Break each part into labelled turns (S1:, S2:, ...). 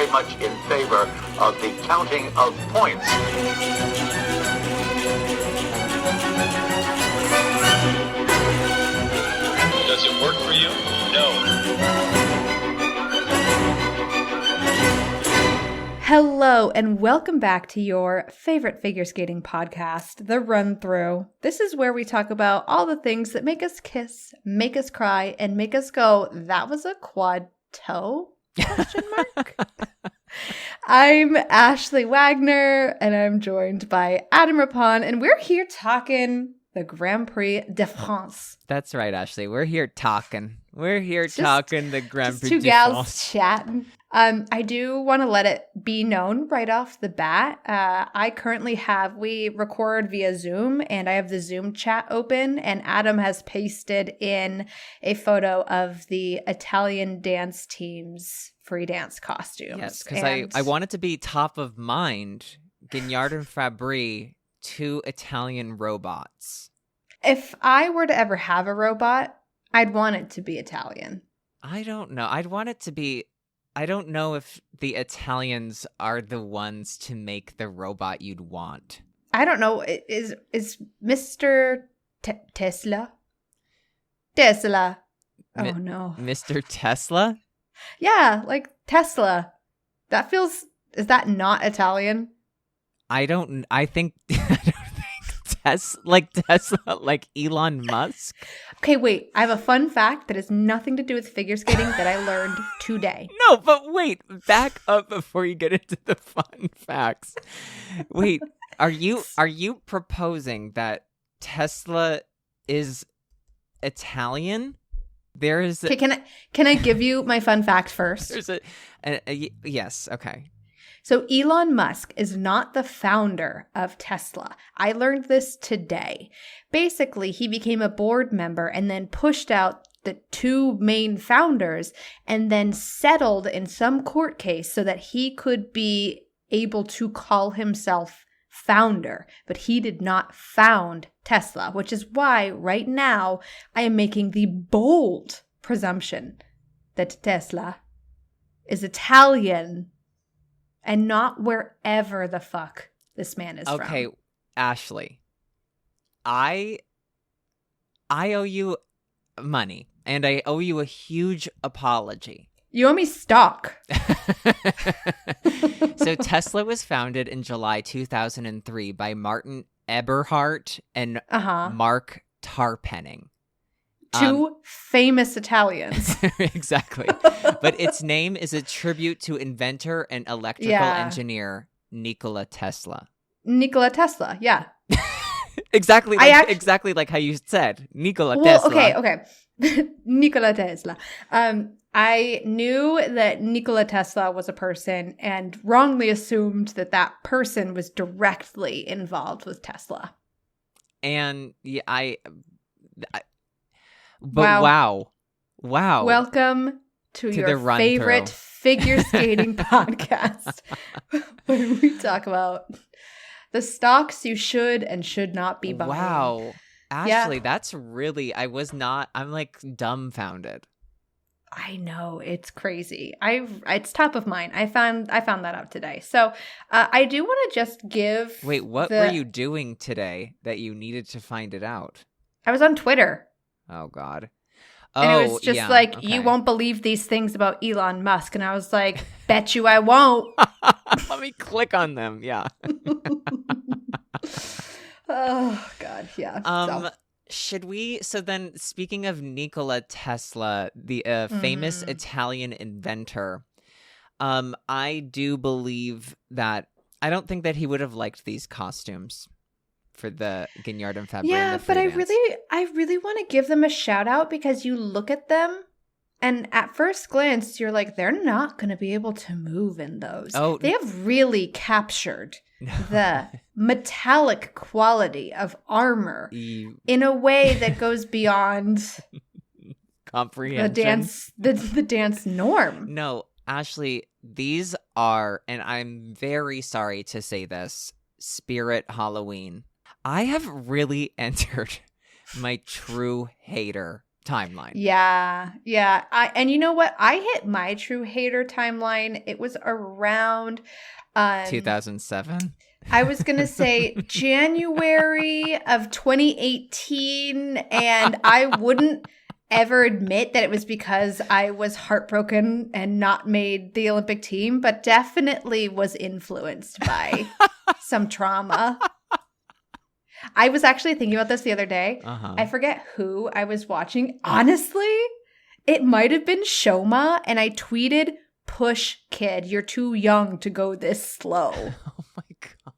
S1: very much in favor of the counting of points.
S2: Does it work for you? No.
S3: Hello, and welcome back to your favorite figure skating podcast, The Run Through. This is where we talk about all the things that make us kiss, make us cry, and make us go, that was a quad toe? Question mark. I'm Ashley Wagner, and I'm joined by Adam Rapon, and we're here talking the Grand Prix de France.
S4: That's right, Ashley. We're here talking. The Grand Prix
S3: two
S4: de
S3: gals
S4: France.
S3: chatting. I do want to let it be known right off the bat. I currently we record via Zoom, and I have the Zoom chat open, and Adam has pasted in a photo of the Italian dance team's free dance costumes.
S4: Yes, because I want it to be top of mind. Guignard and Fabry, two Italian robots.
S3: If I were to ever have a robot, I'd want it to be Italian.
S4: I don't know. I'd want it to be... I don't know if the Italians are the ones to make the robot you'd want.
S3: I don't know. Is Mr. Tesla? Tesla. Oh, no.
S4: Mr. Tesla?
S3: Yeah, like Tesla. Is that not Italian?
S4: I think Tesla, like Elon Musk.
S3: Okay, wait. I have a fun fact that has nothing to do with figure skating that I learned today.
S4: No, but wait, back up before you get into the fun facts. Wait, are you proposing that Tesla is Italian? There is
S3: Okay, can I give you my fun fact first?
S4: There's yes, okay.
S3: So Elon Musk is not the founder of Tesla. I learned this today. Basically, he became a board member and then pushed out the two main founders and then settled in some court case so that he could be able to call himself founder. But he did not found Tesla, which is why right now I am making the bold presumption that Tesla is Italian and not wherever the fuck this man is from.
S4: Okay, Ashley, I owe you money, and I owe you a huge apology.
S3: You owe me stock.
S4: So Tesla was founded in July 2003 by Martin Eberhard and Mark Tarpenning.
S3: Two famous Italians.
S4: Exactly. But its name is a tribute to inventor and electrical engineer Nikola Tesla.
S3: Nikola Tesla, yeah.
S4: Exactly like how you said. Nikola Tesla.
S3: Okay. Nikola Tesla. I knew that Nikola Tesla was a person and wrongly assumed that person was directly involved with Tesla.
S4: And wow.
S3: Welcome to your favorite figure skating podcast, where we talk about the stocks you should and should not be buying.
S4: Wow. Ashley, that's really, I'm like dumbfounded.
S3: I know, it's crazy. It's top of mind. I found that out today. So I do want to just give.
S4: Wait, what were you doing today that you needed to find it out?
S3: I was on Twitter.
S4: Oh God.
S3: And it was just you won't believe these things about Elon Musk. And I was like, bet you I won't.
S4: Let me click on them. Yeah.
S3: Oh God. Yeah.
S4: So then, speaking of Nikola Tesla, the famous Italian inventor, I do believe that I don't think that he would have liked these costumes for the Guignard and Fabry.
S3: Yeah, but I really want to give them a shout out because you look at them and at first glance, you're like, they're not going to be able to move in those. Oh, they have really captured the metallic quality of armor in a way that goes beyond
S4: comprehension.
S3: The dance norm.
S4: No, Ashley, these are, and I'm very sorry to say this, Spirit Halloween. I have really entered my true hater timeline.
S3: Yeah. And you know what? I hit my true hater timeline. It was around
S4: 2007.
S3: I was going to say January of 2018, and I wouldn't ever admit that it was because I was heartbroken and not made the Olympic team, but definitely was influenced by some trauma. I was actually thinking about this the other day. I forget who I was watching. Honestly, it might have been Shoma, and I tweeted, "Push, kid, you're too young to go this slow."
S4: Oh my God.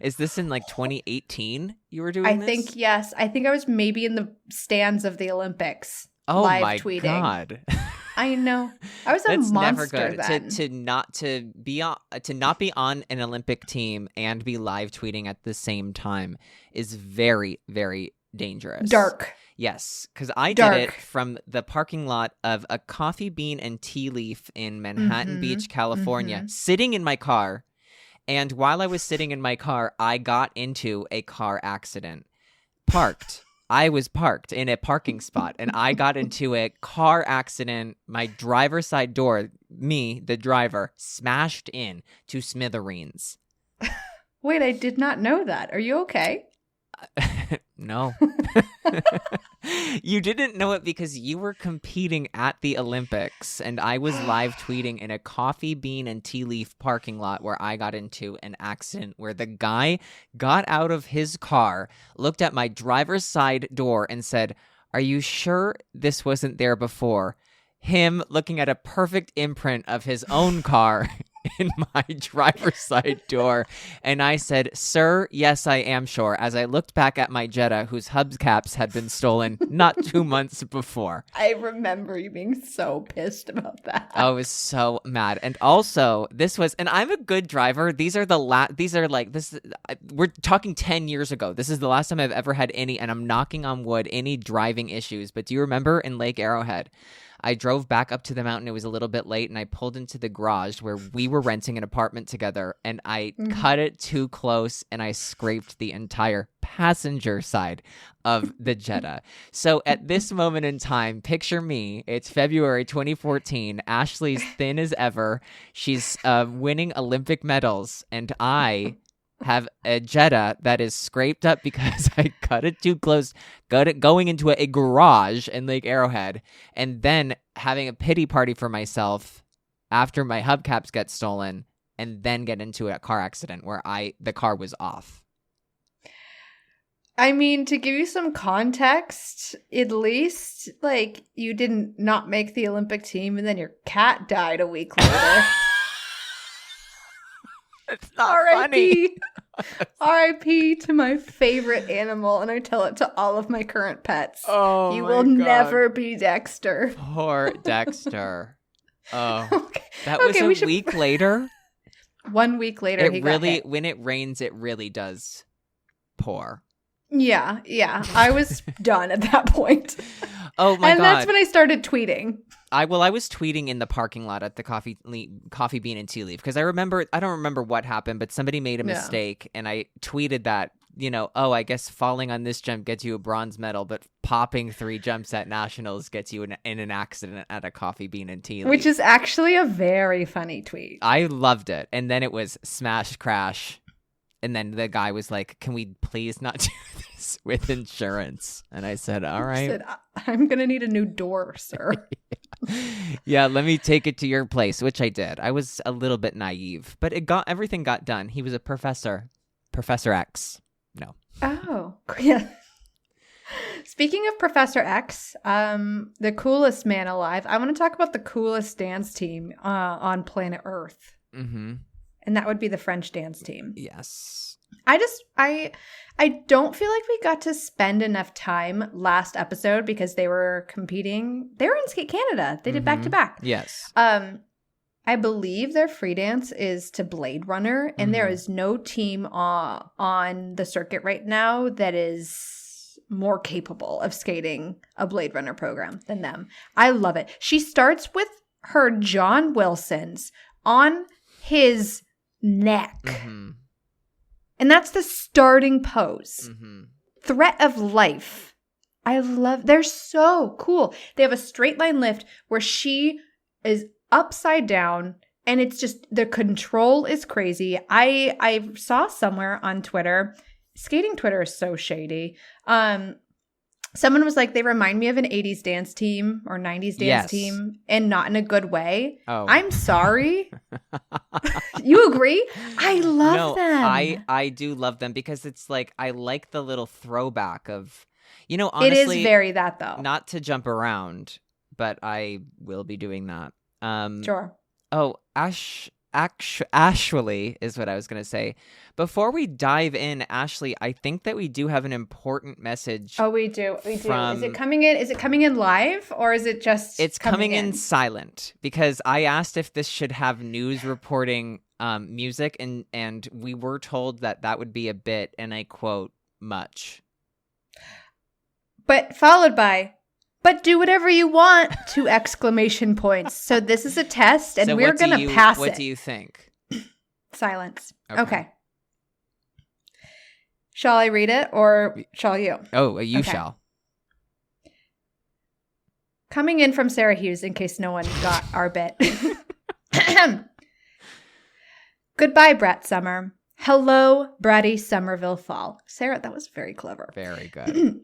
S4: Is this in like 2018 you were doing
S3: I
S4: this?
S3: think, yes. I think I was maybe in the stands of the Olympics.
S4: Oh
S3: live
S4: my
S3: tweeting.
S4: God.
S3: I know. I was a
S4: That's
S3: monster
S4: never good.
S3: then.
S4: To not be on an Olympic team and be live tweeting at the same time is very, very dangerous.
S3: Dark.
S4: Yes, because I did it from the parking lot of a Coffee Bean and Tea Leaf in Manhattan Beach, California, sitting in my car. And while I was sitting in my car, I got into a car accident. I was parked in a parking spot, and I got into a car accident. My driver's side door, me, the driver, smashed in to smithereens.
S3: Wait, I did not know that. Are you okay?
S4: No. You didn't know it because you were competing at the Olympics, and I was live tweeting in a Coffee Bean and Tea Leaf parking lot where I got into an accident where the guy got out of his car, looked at my driver's side door, and said, "Are you sure this wasn't there before?" Him looking at a perfect imprint of his own car in my driver's side door. And I said, "Sir, yes, I am sure," as I looked back at my Jetta, whose hubcaps had been stolen not 2 months before.
S3: I remember you being so pissed about that.
S4: I was so mad. And also, and I'm a good driver. We're talking 10 years ago. This is the last time I've ever had any, and I'm knocking on wood, any driving issues. But do you remember in Lake Arrowhead? I drove back up to the mountain. It was a little bit late, and I pulled into the garage where we were renting an apartment together, and I cut it too close, and I scraped the entire passenger side of the Jetta. So at this moment in time, picture me. It's February 2014. Ashley's thin as ever. She's winning Olympic medals, and I have a Jetta that is scraped up because I cut it too close, going into a garage in Lake Arrowhead, and then having a pity party for myself after my hubcaps get stolen, and then get into a car accident where the car was off.
S3: I mean, to give you some context, at least, like, you didn't not make the Olympic team, and then your cat died a week later.
S4: It's not funny.
S3: R.I.P. to my favorite animal, and I tell it to all of my current pets.
S4: Oh,
S3: you
S4: my
S3: will
S4: God.
S3: Never be Dexter.
S4: Poor Dexter. Oh,
S3: Okay.
S4: that was
S3: Okay,
S4: a week later.
S3: 1 week later, he got hit.
S4: When it rains, it really does pour.
S3: Yeah. I was done at that point.
S4: Oh my God.
S3: And that's when I started tweeting.
S4: I was tweeting in the parking lot at the Coffee Bean and Tea Leaf because I don't remember what happened, but somebody made a mistake, and I tweeted that, I guess falling on this jump gets you a bronze medal, but popping 3 jumps at nationals gets you in an accident at a Coffee Bean and Tea Leaf.
S3: Which is actually a very funny tweet.
S4: I loved it. And then it was smash crash. And then the guy was like, "Can we please not do this with insurance?" And I said, "All right."
S3: I said, "I'm going to need a new door, sir."
S4: Yeah, let me take it to your place, which I did. I was a little bit naive, but everything got done. He was a professor. Professor X. No.
S3: Oh, yeah. Speaking of Professor X, the coolest man alive, I want to talk about the coolest dance team on planet Earth.
S4: Mm-hmm.
S3: And that would be the French dance team.
S4: Yes.
S3: I don't feel like we got to spend enough time last episode because they were competing. They were in Skate Canada. They did back to back.
S4: Yes.
S3: I believe their free dance is to Blade Runner, and there is no team on the circuit right now that is more capable of skating a Blade Runner program than them. I love it. She starts with her John Wilson's on his neck.
S4: Mm-hmm.
S3: And that's the starting pose.
S4: Mm-hmm.
S3: Threat of life They're so cool. They have a straight line lift where she is upside down and it's just, the control is crazy. I saw somewhere on Twitter, skating Twitter is so shady. Someone was like, they remind me of an 80s dance team or 90s dance team, and not in a good way.
S4: Oh.
S3: I'm sorry. You agree? I love them.
S4: I do love them because it's like, I like the little throwback of, honestly.
S3: It is very that though.
S4: Not to jump around, but I will be doing that.
S3: Sure.
S4: Oh, Ashley is what I was going to say. Before we dive in, Ashley, I think that we do have an important message.
S3: Oh, we do. Is it coming in? Is it coming in live or is it just?
S4: It's coming in silent because I asked if this should have news reporting music, and we were told that would be a bit, and I quote, much.
S3: But followed by, but do whatever you want, 2 exclamation points. So this is a test, and we're going to pass it.
S4: What do you think?
S3: Silence. Okay. Shall I read it, or shall you?
S4: Oh, you shall.
S3: Coming in from Sarah Hughes, in case no one got our bit. Goodbye, Brett Summer. Hello, bratty Somerville Fall. Sarah, that was very clever.
S4: Very good.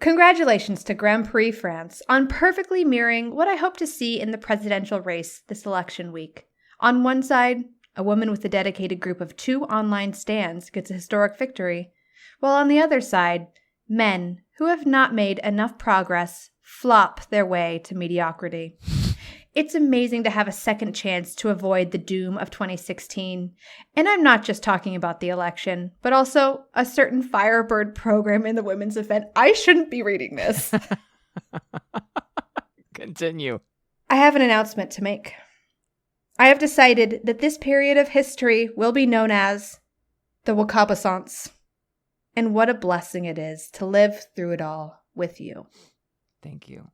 S3: Congratulations to Grand Prix France on perfectly mirroring what I hope to see in the presidential race this election week. On one side, a woman with a dedicated group of 2 online stans gets a historic victory, while on the other side, men who have not made enough progress flop their way to mediocrity. It's amazing to have a second chance to avoid the doom of 2016. And I'm not just talking about the election, but also a certain Firebird program in the women's event. I shouldn't be reading this.
S4: Continue.
S3: I have an announcement to make. I have decided that this period of history will be known as the Wakabassance. And what a blessing it is to live through it all with you.
S4: Thank you.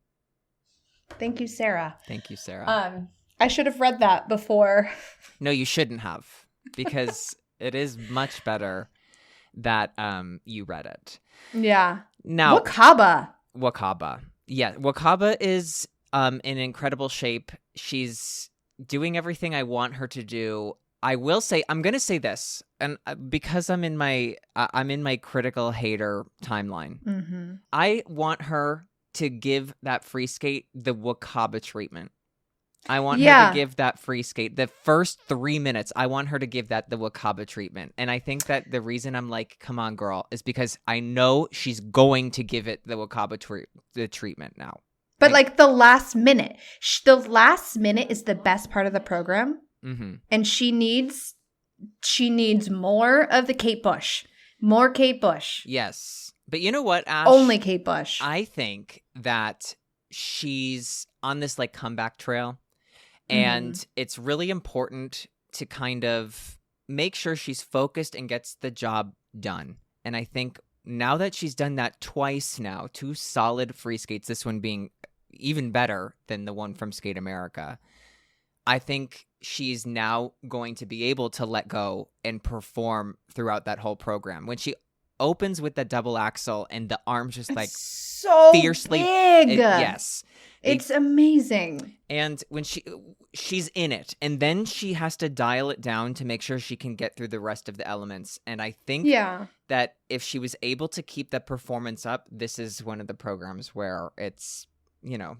S3: Thank you, Sarah.
S4: Thank you, Sarah.
S3: I should have read that before.
S4: No, you shouldn't have, because it is much better that you read it.
S3: Yeah.
S4: Now,
S3: Wakaba.
S4: Yeah, Wakaba is in incredible shape. She's doing everything I want her to do. I will say, I'm going to say this, and because I'm in my critical hater timeline.
S3: Mm-hmm.
S4: I want her to give that free skate the Wakaba treatment. I want her to give that free skate the first 3 minutes. I want her to give that the Wakaba treatment. And I think that the reason I'm like, come on, girl, is because I know she's going to give it the Wakaba treatment now.
S3: But like the last minute. The last minute is the best part of the program.
S4: Mm-hmm.
S3: And she needs more of the Kate Bush. More Kate Bush.
S4: Yes. But you know what, Ash?
S3: Only Kate Bush.
S4: I think that she's on this like comeback trail. And it's really important to kind of make sure she's focused and gets the job done. And I think now that she's done that twice now, 2 solid free skates, this one being even better than the one from Skate America, I think she's now going to be able to let go and perform throughout that whole program. When she opens with the double axel and the arms just like
S3: so
S4: fiercely
S3: big.
S4: Yes.
S3: It's amazing.
S4: And when she's in it, and then she has to dial it down to make sure she can get through the rest of the elements. And I think that if she was able to keep that performance up, this is one of the programs where it's,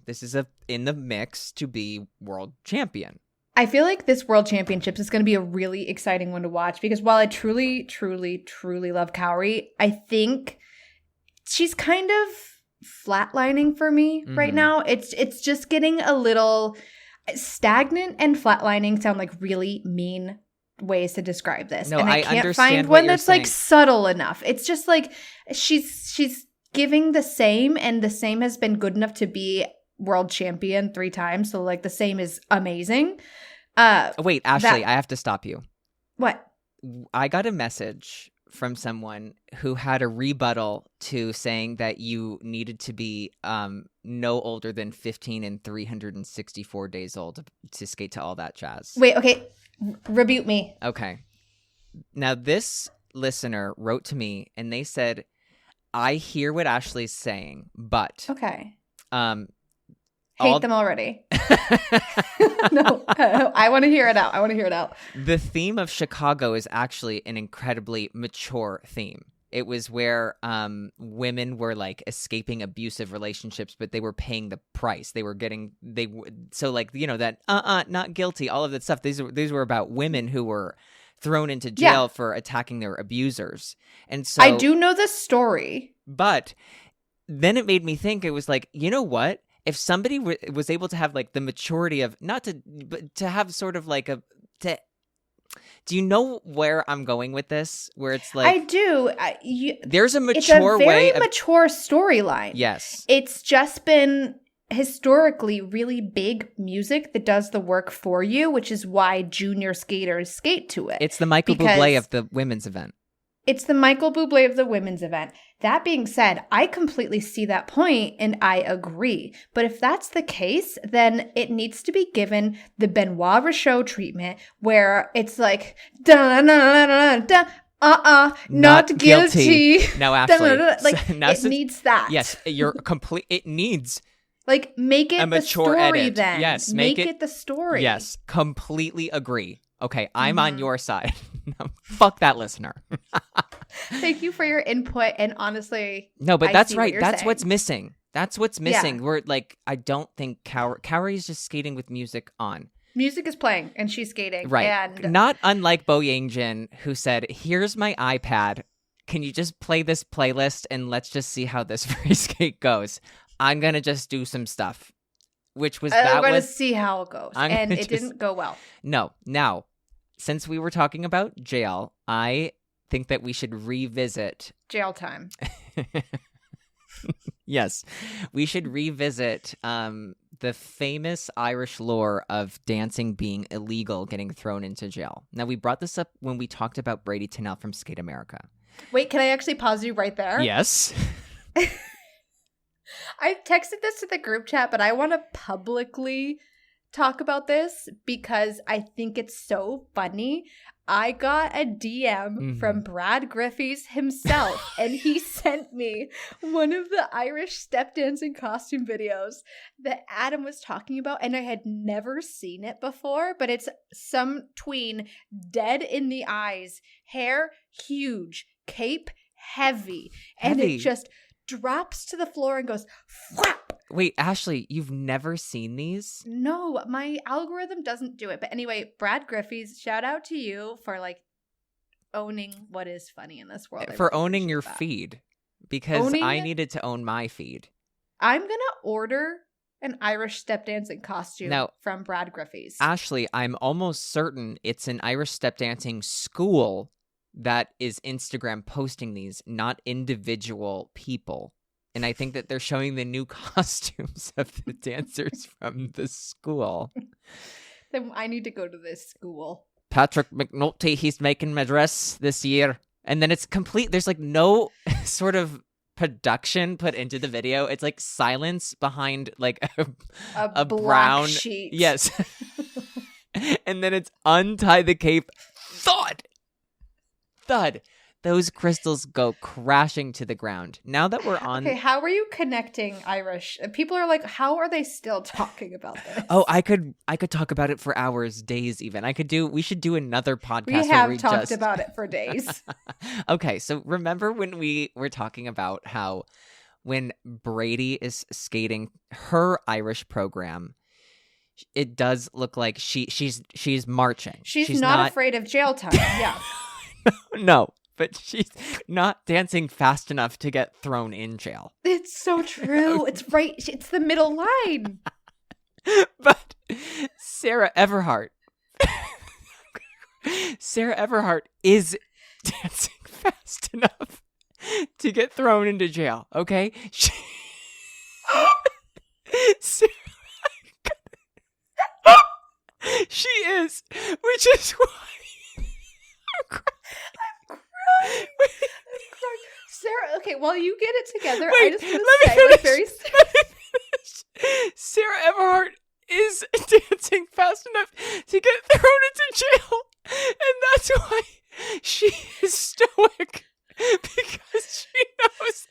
S4: this is in the mix to be world champion.
S3: I feel like this World Championships is going to be a really exciting one to watch because while I truly, truly, truly love Cowrie, I think she's kind of flatlining for me right now. It's just getting a little stagnant, and flatlining sound like really mean ways to describe this.
S4: No,
S3: and I can't
S4: understand
S3: find
S4: what
S3: one
S4: you're
S3: that's
S4: saying.
S3: like subtle enough. It's just like she's giving the same, and the same has been good enough to be world champion 3 times. So like the same is amazing.
S4: Wait, Ashley, I have to stop you.
S3: What?
S4: I got a message from someone who had a rebuttal to saying that you needed to be no older than 15 and 364 days old to skate to all that jazz.
S3: Wait, okay. Rebuke me.
S4: Okay. Now, this listener wrote to me and they said, I hear what Ashley's saying, but
S3: Okay.
S4: All-
S3: Hate them already. No, I want to hear it out.
S4: The theme of Chicago is actually an incredibly mature theme. It was where women were like escaping abusive relationships, but they were paying the price. So like, you know, that not guilty, all of that stuff. These were about women who were thrown into jail for attacking their abusers. And so
S3: I do know the story.
S4: But then it made me think, it was like, you know what? If somebody was able to have like the maturity of but to have sort of like do you know where I'm going with this? Where it's like,
S3: I do.
S4: There's a mature
S3: it's a very
S4: way.
S3: mature storyline.
S4: Yes.
S3: It's just been historically really big music that does the work for you, which is why junior skaters skate to it.
S4: It's the Michael Bublé of the women's event.
S3: It's the Michael Bublé of the women's event. That being said, I completely see that point and I agree. But if that's the case, then it needs to be given the Benoit Rochot treatment where it's like, not guilty.
S4: No, Ashley.
S3: Like, it needs that.
S4: Yes, it needs
S3: like, make it
S4: a
S3: the
S4: mature
S3: story
S4: edit.
S3: then.
S4: Yes,
S3: make it the story.
S4: Yes, completely agree. Okay, I'm on your side. Fuck that listener.
S3: Thank you for your input. And honestly,
S4: no, but that's right.
S3: That's
S4: what's missing. That's what's missing. Yeah. We're like, I don't think Kaori's just skating with music on.
S3: Music is playing and she's skating.
S4: Right.
S3: And
S4: not unlike Bo Yangjin, who said, here's my iPad. Can you just play this playlist and let's just see how this free skate goes? I'm going to just do some stuff. Which was
S3: I'm going to see how it goes. And it didn't go well.
S4: No. Now, since we were talking about jail, I think that we should revisit
S3: jail time.
S4: Yes. We should revisit the famous Irish lore of dancing being illegal, getting thrown into jail. Now, we brought this up when we talked about Brady Tennell from Skate America.
S3: Wait, can I actually pause you right there?
S4: Yes.
S3: I texted this to the group chat, but I want to publicly talk about this because I think it's so funny. I got a DM from Brad Griffiths himself, and he sent me one of the Irish step dancing costume videos that Adam was talking about, and I had never seen it before, but it's some tween, dead in the eyes, hair huge, cape heavy. And it just drops to the floor and goes flap.
S4: Wait, Ashley, you've never seen these?
S3: No, my algorithm doesn't do it. But anyway, Brad Griffiths, shout out to you for like owning what is funny in this world.
S4: For owning your feed. Because I needed to own my feed.
S3: I'm going to order an Irish step dancing costume from Brad Griffiths.
S4: Ashley, I'm almost certain it's an Irish step dancing school that is Instagram posting these, not individual people. And I think that they're showing the new costumes of the dancers from the school.
S3: Then I need to go to this school.
S4: Patrick McNulty, he's making my dress this year. And then it's complete. There's like no sort of production put into the video. It's like silence behind like a brown
S3: sheet.
S4: Yes. And then it's untie the cape. Thud. Those crystals go crashing to the ground. Now that we're on...
S3: Okay, how are you connecting Irish? People are like, how are they still talking about this?
S4: Oh, I could talk about it for hours, days even. We should do another podcast.
S3: We have talked about it for days.
S4: Okay, so remember when we were talking about how when Brady is skating her Irish program, it does look like she's marching.
S3: She's not afraid of jail time. Yeah.
S4: No. But she's not dancing fast enough to get thrown in jail.
S3: It's so true. It's right. It's the middle line.
S4: But Sarah Everhart is dancing fast enough to get thrown into jail, okay? She is, which is why...
S3: Sarah, okay, while you get it together,
S4: wait,
S3: I just want to say like very
S4: Sarah Everhart is dancing fast enough to get thrown into jail, and that's why she is stoic, because she knows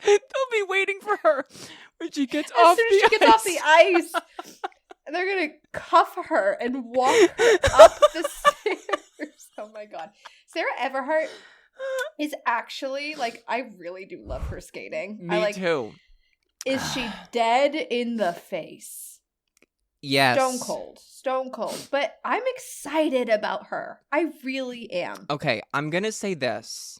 S3: ice. And they're going to cuff her and walk her up the stairs. Oh my God. Sarah Everhart is actually, like, I really do love her skating.
S4: Me too.
S3: Is she dead in the face?
S4: Yes.
S3: Stone cold. But I'm excited about her. I really am.
S4: Okay, I'm going to say this.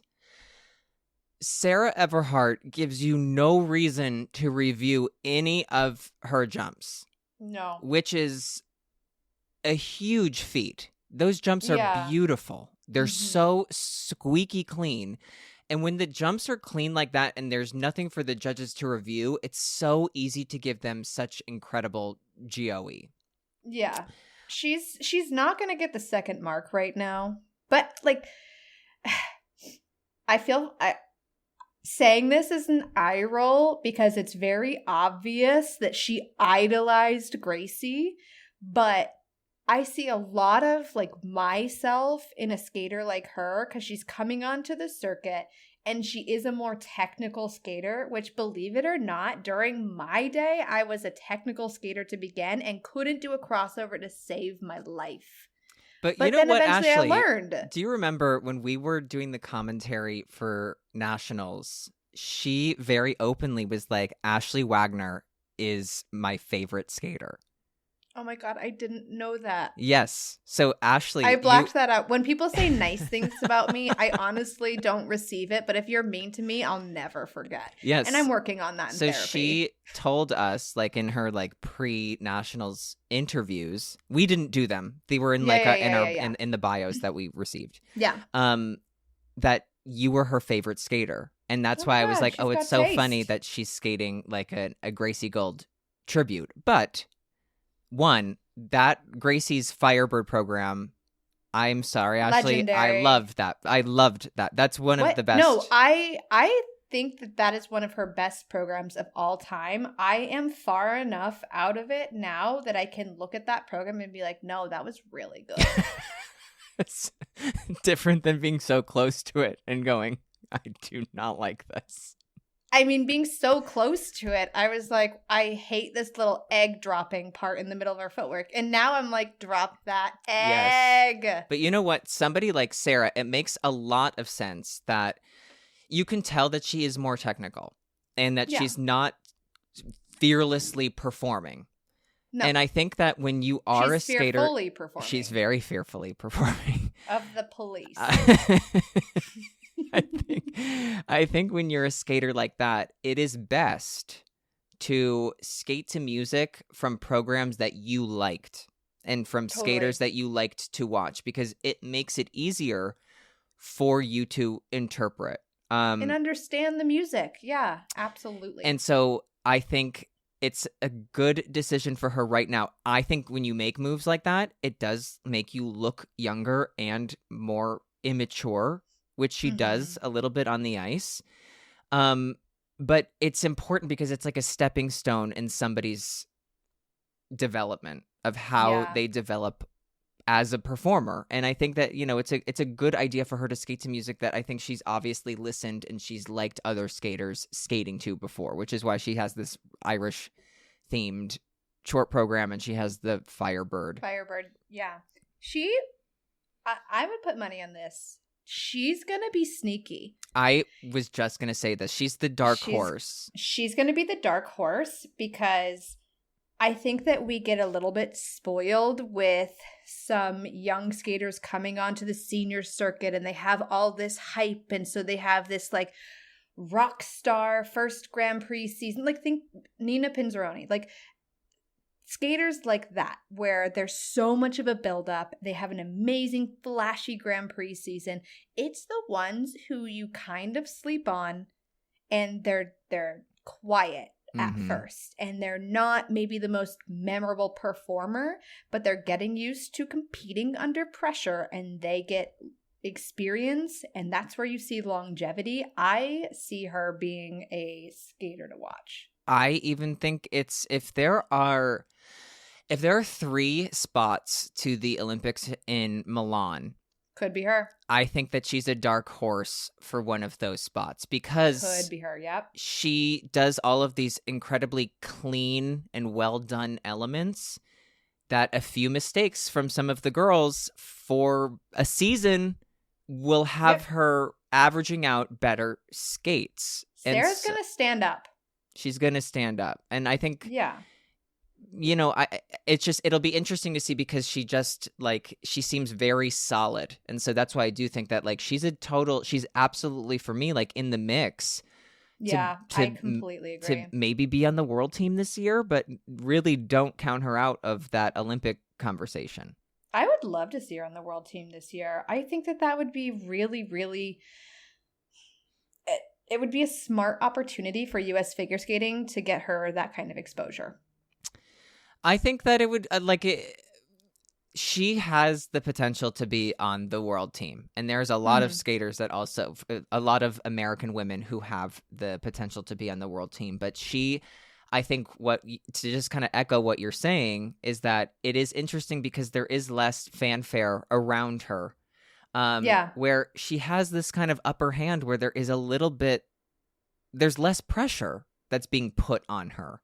S4: Sarah Everhart gives you no reason to review any of her jumps.
S3: No.
S4: Which is a huge feat. Those jumps are beautiful. They're so squeaky clean. And when the jumps are clean like that and there's nothing for the judges to review, it's so easy to give them such incredible GOE.
S3: Yeah. She's not going to get the second mark right now. But, like, I feel... saying this is an eye roll because it's very obvious that she idolized Gracie, but I see a lot of, like, myself in a skater like her because she's coming onto the circuit and she is a more technical skater, which, believe it or not, during my day, I was a technical skater to begin and couldn't do a crossover to save my life.
S4: But you know what,
S3: eventually
S4: Ashley?
S3: I learned.
S4: Do you remember when we were doing the commentary for Nationals, she very openly was like, Ashley Wagner is my favorite skater.
S3: Oh my God, I didn't know that.
S4: Yes. So Ashley,
S3: I blacked that out. When people say nice things about me, I honestly don't receive it. But if you're mean to me, I'll never forget.
S4: Yes.
S3: And I'm working on that in therapy.
S4: So she told us, like, in her, like, pre-Nationals interviews, we didn't do them. They were in in the bios that we received.
S3: Yeah.
S4: That you were her favorite skater. And that's why I was like, oh, it's so funny that she's skating like a Gracie Gold tribute. But one, that Gracie's Firebird program, I'm sorry, Ashley,
S3: legendary.
S4: I loved that. That's one of the best.
S3: No, I think that is one of her best programs of all time. I am far enough out of it now that I can look at that program and be like, no, that was really good.
S4: It's different than being so close to it and going, I do not like this.
S3: I mean, being so close to it, I was like, I hate this little egg dropping part in the middle of our footwork. And now I'm like, drop that egg.
S4: Yes. But you know what? Somebody like Sarah, it makes a lot of sense that you can tell that she is more technical and that she's not fearlessly performing. No. And I think that when you are a skater,
S3: fearfully performing.
S4: She's very fearfully performing.
S3: Of the police.
S4: I think when you're a skater like that, it is best to skate to music from programs that you liked and from skaters that you liked to watch, because it makes it easier for you to interpret.
S3: And understand the music. Yeah, absolutely.
S4: And so I think it's a good decision for her right now. I think when you make moves like that, it does make you look younger and more immature, which she does a little bit on the ice. But it's important because it's like a stepping stone in somebody's development of how they develop as a performer. And I think that, you know, it's a good idea for her to skate to music that I think she's obviously listened and she's liked other skaters skating to before, which is why she has this Irish themed short program and she has the Firebird.
S3: Yeah. I would put money on this. She's going to be sneaky.
S4: I was just going to say this. She's the dark horse.
S3: She's going to be the dark horse because I think that we get a little bit spoiled with some young skaters coming onto the senior circuit and they have all this hype. And so they have this like rock star first Grand Prix season. Like think Nina Pinzeroni, like skaters like that, where there's so much of a buildup. They have an amazing flashy Grand Prix season. It's the ones who you kind of sleep on and they're quiet at first, and they're not maybe the most memorable performer, but they're getting used to competing under pressure and they get experience, and that's where you see longevity. I see her being a skater to watch.
S4: I even think it's if there are 3 spots to the Olympics in Milan,
S3: Could be her.
S4: I think that she's a dark horse for one of those spots because
S3: Could be her, yep.
S4: she does all of these incredibly clean and well done elements that a few mistakes from some of the girls for a season will have her averaging out better skates.
S3: Sarah's going to stand up.
S4: She's going to stand up. And I think,
S3: yeah,
S4: it'll be interesting to see because she seems very solid. And so that's why I do think that like she's absolutely for me, like in the mix.
S3: Yeah, I completely agree.
S4: To maybe be on the world team this year, but really don't count her out of that Olympic conversation.
S3: I would love to see her on the world team this year. I think that would be really, really... It would be a smart opportunity for U.S. figure skating to get her that kind of exposure.
S4: I think that it would, she has the potential to be on the world team. And there's a lot of skaters that also, a lot of American women who have the potential to be on the world team. But I think to just kind of echo what you're saying is that it is interesting because there is less fanfare around her. Where she has this kind of upper hand where there is there's less pressure that's being put on her.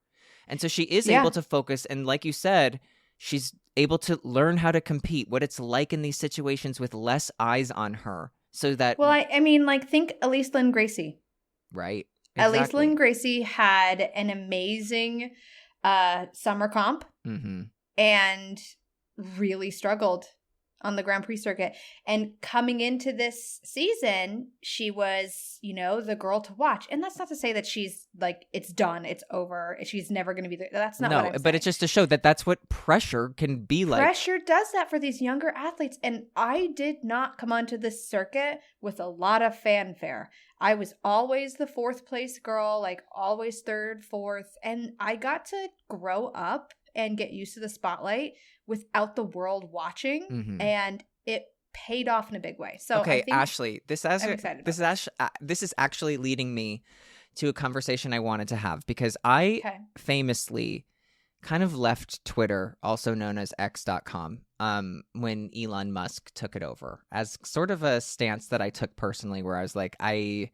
S4: And so she is able to focus. And like you said, she's able to learn how to compete, what it's like in these situations with less eyes on her. So that...
S3: Well, I mean, like, think Elise Lynn Gracie.
S4: Right. Exactly.
S3: Elise Lynn Gracie had an amazing summer comp and really struggled on the Grand Prix circuit. And coming into this season, she was, the girl to watch. And that's not to say that she's like, it's done, it's over, she's never going to be there. That's not what I'm saying.
S4: But it's just to show that that's what pressure can be like.
S3: Pressure does that for these younger athletes. And I did not come onto this circuit with a lot of fanfare. I was always the fourth place girl, like always third, fourth. And I got to grow up and get used to the spotlight without the world watching, and it paid off in a big way. So
S4: okay,
S3: I think
S4: Ashley, this is actually leading me to a conversation I wanted to have because I famously kind of left Twitter, also known as X.com, when Elon Musk took it over, as sort of a stance that I took personally, where I was like, I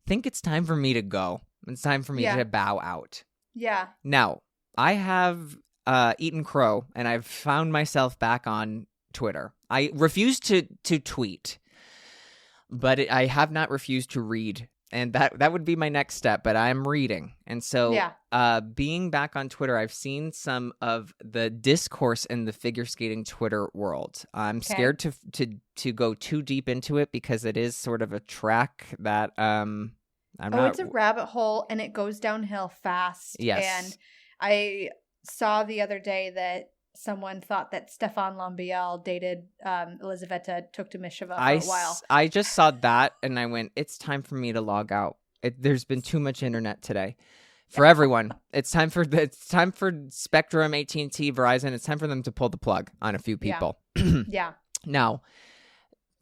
S4: think it's time for me to go. It's time for me to bow out.
S3: Yeah.
S4: Now, I have eaten crow, and I've found myself back on Twitter. I refuse to tweet, but I have not refused to read, and that would be my next step, but I'm reading. And so being back on Twitter, I've seen some of the discourse in the figure skating Twitter world. I'm scared to go too deep into it because it is sort of a track that it's a rabbit hole, and it goes downhill fast.
S3: Yes. And I saw the other day that someone thought that Stefan Lambiel dated Elizaveta Tuktamisheva for a while.
S4: I just saw that and I went, it's time for me to log out. There's been too much internet today for everyone. It's time for Spectrum, AT&T, Verizon. It's time for them to pull the plug on a few people.
S3: Yeah.
S4: Now,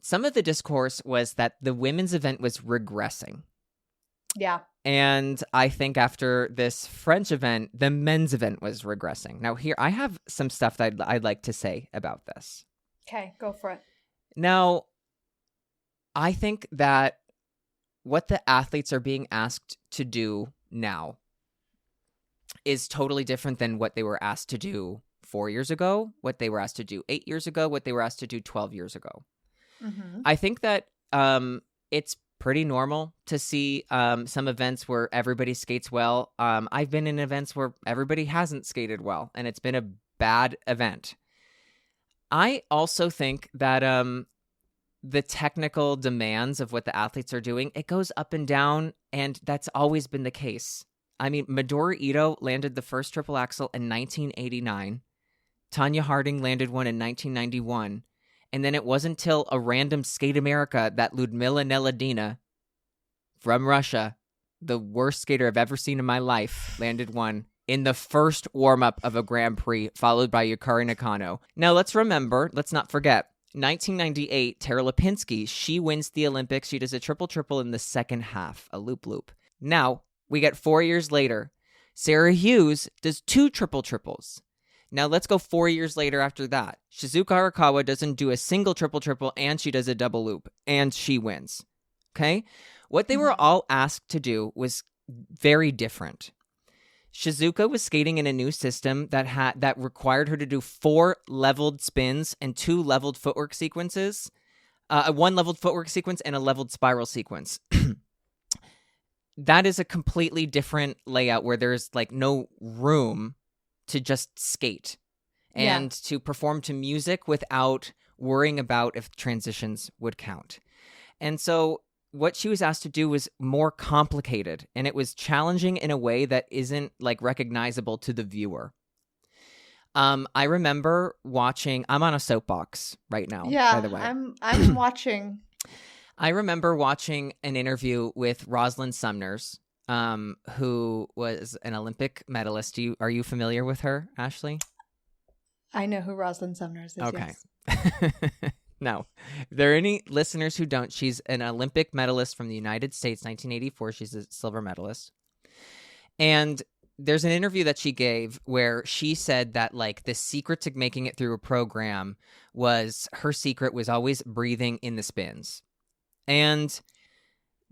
S4: some of the discourse was that the women's event was regressing.
S3: Yeah.
S4: And I think after this French event, the men's event was regressing. Now, here, I have some stuff that I'd like to say about this.
S3: Okay, go for it.
S4: Now, I think that what the athletes are being asked to do now is totally different than what they were asked to do 4 years ago, what they were asked to do 8 years ago, what they were asked to do 12 years ago. Mm-hmm. I think that it's pretty normal to see some events where everybody skates well. I've been in events where everybody hasn't skated well, and it's been a bad event. I also think that the technical demands of what the athletes are doing, it goes up and down, and that's always been the case. I mean, Midori Ito landed the first triple axel in 1989. Tanya Harding landed one in 1991. And then it wasn't until a random Skate America that Ludmila Neladina from Russia, the worst skater I've ever seen in my life, landed one in the first warm-up of a Grand Prix, followed by Yukari Nakano. Now, let's not forget, 1998, Tara Lipinski, she wins the Olympics. She does a triple-triple in the second half, a loop-loop. Now, we get 4 years later, Sarah Hughes does 2 triple-triples. Now let's go 4 years later after that. Shizuka Arakawa doesn't do a single triple, and she does a double loop, and she wins. Okay? What they were all asked to do was very different. Shizuka was skating in a new system that required her to do 4 leveled spins and 2 leveled footwork sequences. 1 leveled footwork sequence and a leveled spiral sequence. That is a completely different layout where there's like no room to just skate and to perform to music without worrying about if transitions would count. And so what she was asked to do was more complicated, and it was challenging in a way that isn't like recognizable to the viewer. I remember watching. I'm on a soapbox right now.
S3: Yeah,
S4: by the way,
S3: I'm watching.
S4: I remember watching an interview with Rosalind Sumners, who was an Olympic medalist. Are you familiar with her, Ashley?
S3: I know who Rosalind Sumners is.
S4: Okay.
S3: Yes.
S4: Now, if there are any listeners who don't, she's an Olympic medalist from the United States, 1984. She's a silver medalist. And there's an interview that she gave where she said that like the secret to making it through a program was her secret was always breathing in the spins. And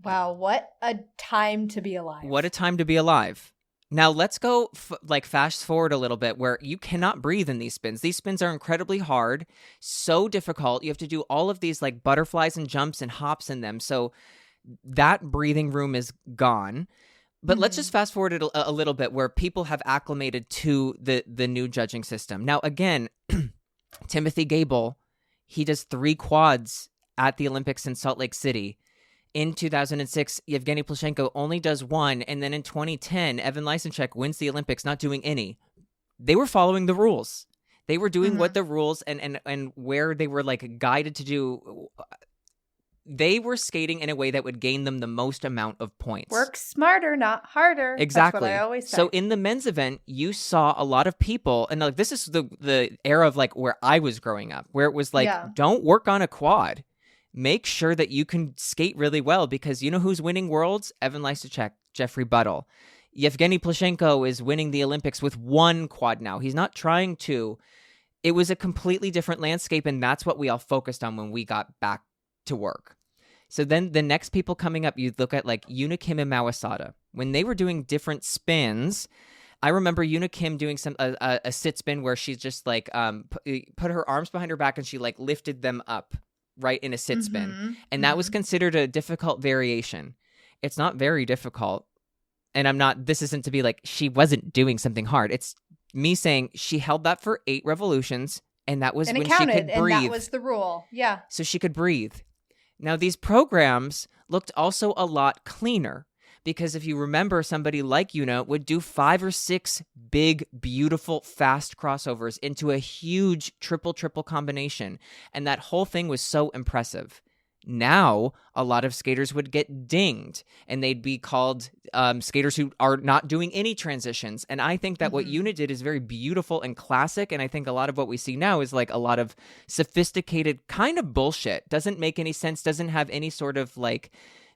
S3: wow, what a time to be alive.
S4: What a time to be alive. Now let's go fast forward a little bit where you cannot breathe in these spins. These spins are incredibly hard, so difficult. You have to do all of these like butterflies and jumps and hops in them. So that breathing room is gone. But let's just fast forward it a little bit where people have acclimated to the new judging system. Now, again, Timothy Gable, he does 3 quads at the Olympics in Salt Lake City. In 2006, Yevgeny Plushenko only does 1, and then in 2010, Evan Lysenchuk wins the Olympics not doing any. They were following the rules. They were doing what the rules and where they were like guided to do. They were skating in a way that would gain them the most amount of points.
S3: Work smarter, not harder.
S4: Exactly.
S3: That's what I always say.
S4: So in the men's event, you saw a lot of people, and like this is the era of like where I was growing up, where it was like, don't work on a quad. Make sure that you can skate really well, because you know who's winning worlds? Evan Lysenchuk, Jeffrey Buttle. Yevgeny Plushenko is winning the Olympics with 1 quad now. He's not trying to. It was a completely different landscape, and that's what we all focused on when we got back to work. So then the next people coming up, you look at like Yuna Kim and Mao Asada. When they were doing different spins, I remember Yuna Kim doing a sit spin where she's just like put her arms behind her back and she like lifted them up right in a sit spin. And that was considered a difficult variation. It's not very difficult. And this isn't to be like she wasn't doing something hard. It's me saying she held that for 8 revolutions, and that was when she could breathe.
S3: And that was the rule. Yeah.
S4: So she could breathe. Now, these programs looked also a lot cleaner, because if you remember, somebody like Yuna would do 5 or 6 big, beautiful, fast crossovers into a huge triple combination. And that whole thing was so impressive. Now, a lot of skaters would get dinged, and they'd be called skaters who are not doing any transitions. And I think that what Yuna did is very beautiful and classic, and I think a lot of what we see now is like a lot of sophisticated kind of bullshit. Doesn't make any sense, doesn't have any sort of like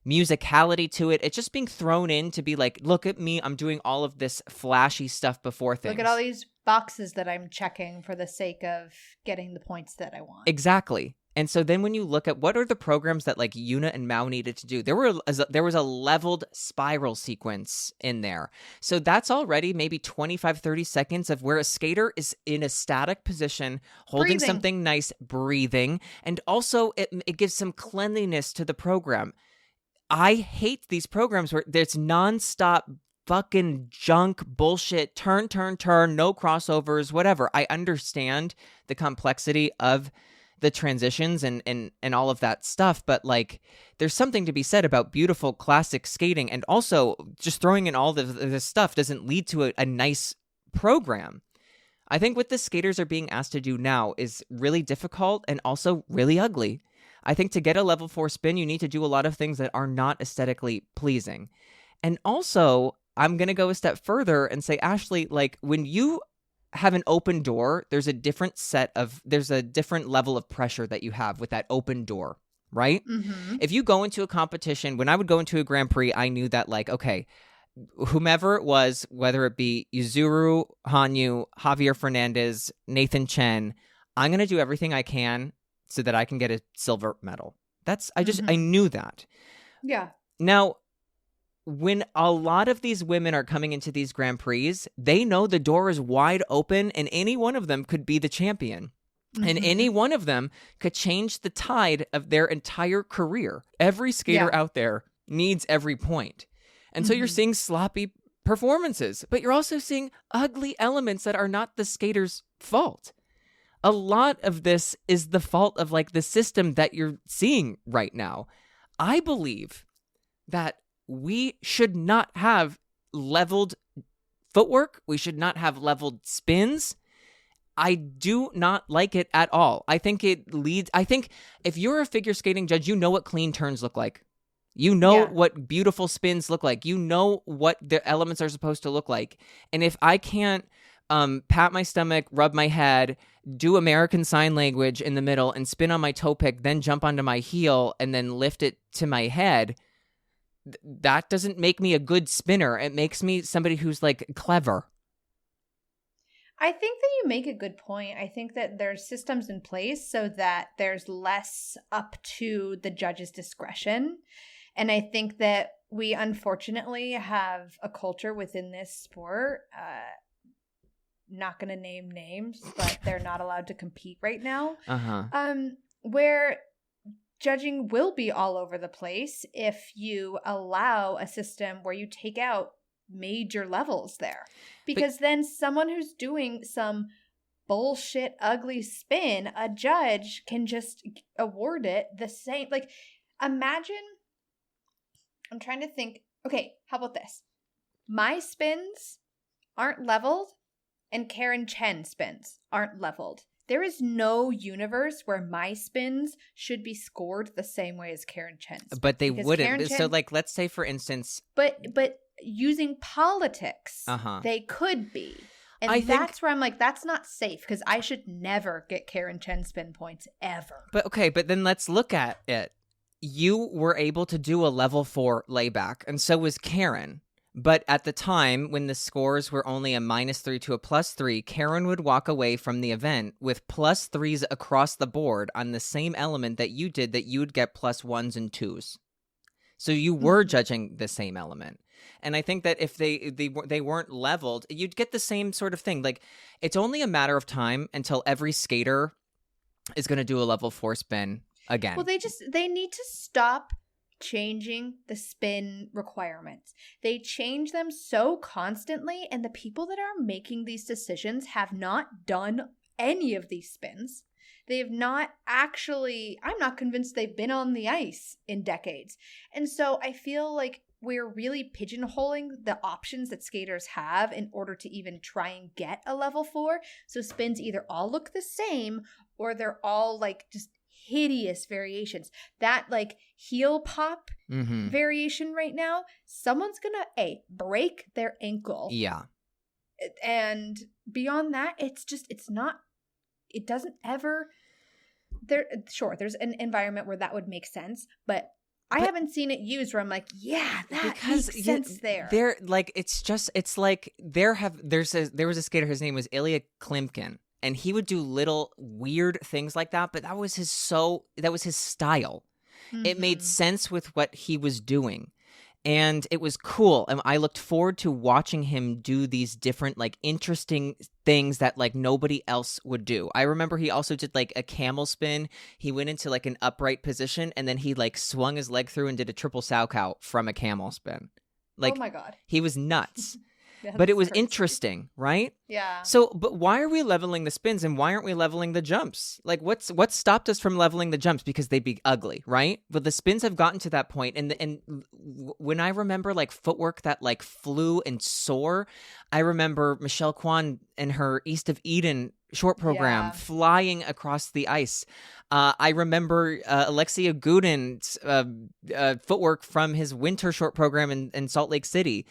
S4: musicality to it. It's just being thrown in to be like, look at me, I'm doing all of this flashy stuff before things.
S3: Look at all these boxes that I'm checking for the sake of getting the points that I want.
S4: Exactly. And so then when you look at what are the programs that like Yuna and Mao needed to do, there was a leveled spiral sequence in there. So that's already maybe 25, 30 seconds of where a skater is in a static position, holding something nice, breathing. And also it gives some cleanliness to the program. I hate these programs where there's nonstop fucking junk bullshit, turn, no crossovers, whatever. I understand the complexity of the transitions and all of that stuff, but like there's something to be said about beautiful classic skating, and also just throwing in all this stuff doesn't lead to a nice program. I think what the skaters are being asked to do now is really difficult and also really ugly. I think to get a level 4 spin, you need to do a lot of things that are not aesthetically pleasing. And also, I'm going to go a step further and say, Ashley, like when you have an open door, there's a different level of pressure that you have with that open door, right? If you go into a competition, when I would go into a Grand Prix, I knew that like, okay, whomever it was, whether it be Yuzuru Hanyu, Javier Fernandez, Nathan Chen, I'm going to do everything I can so that I can get a silver medal. I knew that.
S3: Yeah.
S4: Now, when a lot of these women are coming into these Grand Prix, they know the door is wide open and any one of them could be the champion. And any one of them could change the tide of their entire career. Every skater out there needs every point. And so you're seeing sloppy performances, but you're also seeing ugly elements that are not the skater's fault. A lot of this is the fault of like the system that you're seeing right now. I believe that we should not have leveled footwork. We should not have leveled spins. I do not like it at all. I think if you're a figure skating judge, you know what clean turns look like. You know what beautiful spins look like. You know what the elements are supposed to look like. And if I can't pat my stomach, rub my head, do American Sign Language in the middle and spin on my toe pick, then jump onto my heel and then lift it to my head, that doesn't make me a good spinner. It makes me somebody who's like clever.
S3: I think that you make a good point. I think that there's systems in place so that there's less up to the judge's discretion. And I think that we unfortunately have a culture within this sport, not going to name names, but they're not allowed to compete right now, where judging will be all over the place if you allow a system where you take out major levels there. Because then someone who's doing some bullshit ugly spin, a judge can just award it the same. Like, imagine, I'm trying to think, okay, how about this? My spins aren't leveled and Karen Chen spins aren't leveled. There is no universe where my spins should be scored the same way as Karen Chen's.
S4: But they wouldn't. So like, let's say for instance,
S3: but using politics, they could be. And that's where I'm like, that's not safe because I should never get Karen Chen spin points ever.
S4: But then let's look at it. You were able to do a level 4 layback, and so was Karen. But at the time, when the scores were only a -3 to a +3, Karen would walk away from the event with +3s across the board on the same element that you did, that you would get +1s and 2s. So you were judging the same element. And I think that if they weren't leveled, you'd get the same sort of thing. Like, it's only a matter of time until every skater is going to do a level 4 spin again.
S3: Well, they need to stop changing the spin requirements. They change them so constantly, and the people that are making these decisions have not done any of these spins. They have not actually, I'm not convinced they've been on the ice in decades. And so I feel like we're really pigeonholing the options that skaters have in order to even try and get a level 4. So spins either all look the same or they're all like just hideous variations. That like heel pop variation right now, someone's gonna break their ankle.
S4: Yeah.
S3: And beyond that, it doesn't ever there's an environment where that would make sense, but I haven't seen it used where I'm like, yeah, that makes sense there.
S4: There, like, there was a skater, his name was Ilya Klimkin, and he would do little weird things like that, but that was his style. It made sense with what he was doing. And it was cool. And I looked forward to watching him do these different, like, interesting things that, like, nobody else would do. I remember he also did, like, a camel spin. He went into, like, an upright position, and then he, like, swung his leg through and did a triple Sauerkraut from a camel spin. Like,
S3: oh my God.
S4: He was nuts. But it was interesting, right?
S3: Yeah.
S4: So, but why are we leveling the spins and why aren't we leveling the jumps? Like, what's stopped us from leveling the jumps? Because they'd be ugly, right? But the spins have gotten to that point, and when I remember like footwork that like flew and soar, I remember Michelle Kwan and her East of Eden short program flying across the ice. I remember Alexei Yagudin's footwork from his winter short program in Salt Lake City.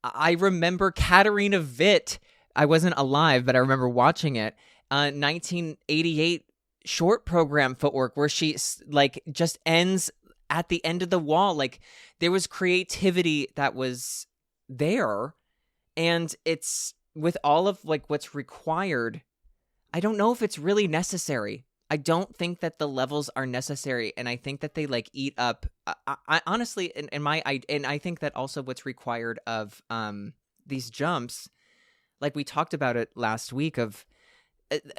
S4: I remember Katarina Witt. I wasn't alive, but I remember watching it. 1988 short program footwork where she like just ends at the end of the wall. Like, there was creativity that was there, and it's with all of like what's required. I don't know if it's really necessary. I don't think that the levels are necessary, and I think that they like eat up. I honestly, and I think that also what's required of these jumps, like we talked about it last week, of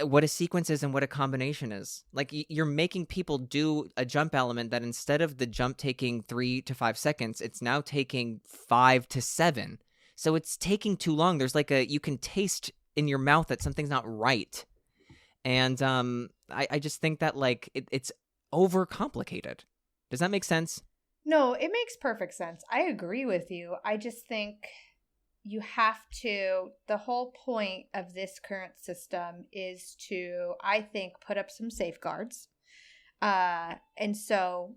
S4: what a sequence is and what a combination is. Like you're making people do a jump element that instead of the jump taking 3 to 5 seconds, it's now taking 5 to 7. So it's taking too long. There's like you can taste in your mouth that something's not right. And I just think that like it's overcomplicated. Does that make sense?
S3: No, it makes perfect sense. I agree with you. I just think you have to, the whole point of this current system is to, I think, put up some safeguards. And so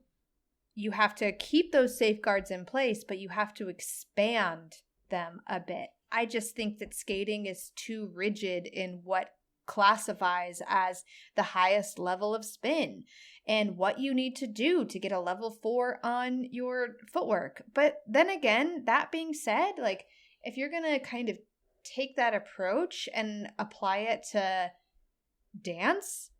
S3: you have to keep those safeguards in place, but you have to expand them a bit. I just think that skating is too rigid in what classifies as the highest level of spin and what you need to do to get a level 4 on your footwork. But then again, that being said, like if you're going to kind of take that approach and apply it to dance,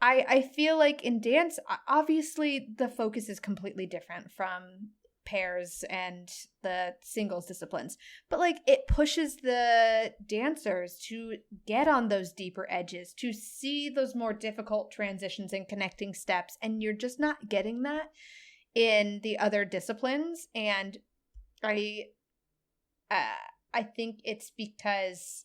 S3: I feel like in dance, obviously the focus is completely different from pairs and the singles disciplines, but like it pushes the dancers to get on those deeper edges, to see those more difficult transitions and connecting steps, and you're just not getting that in the other disciplines. And I think it's because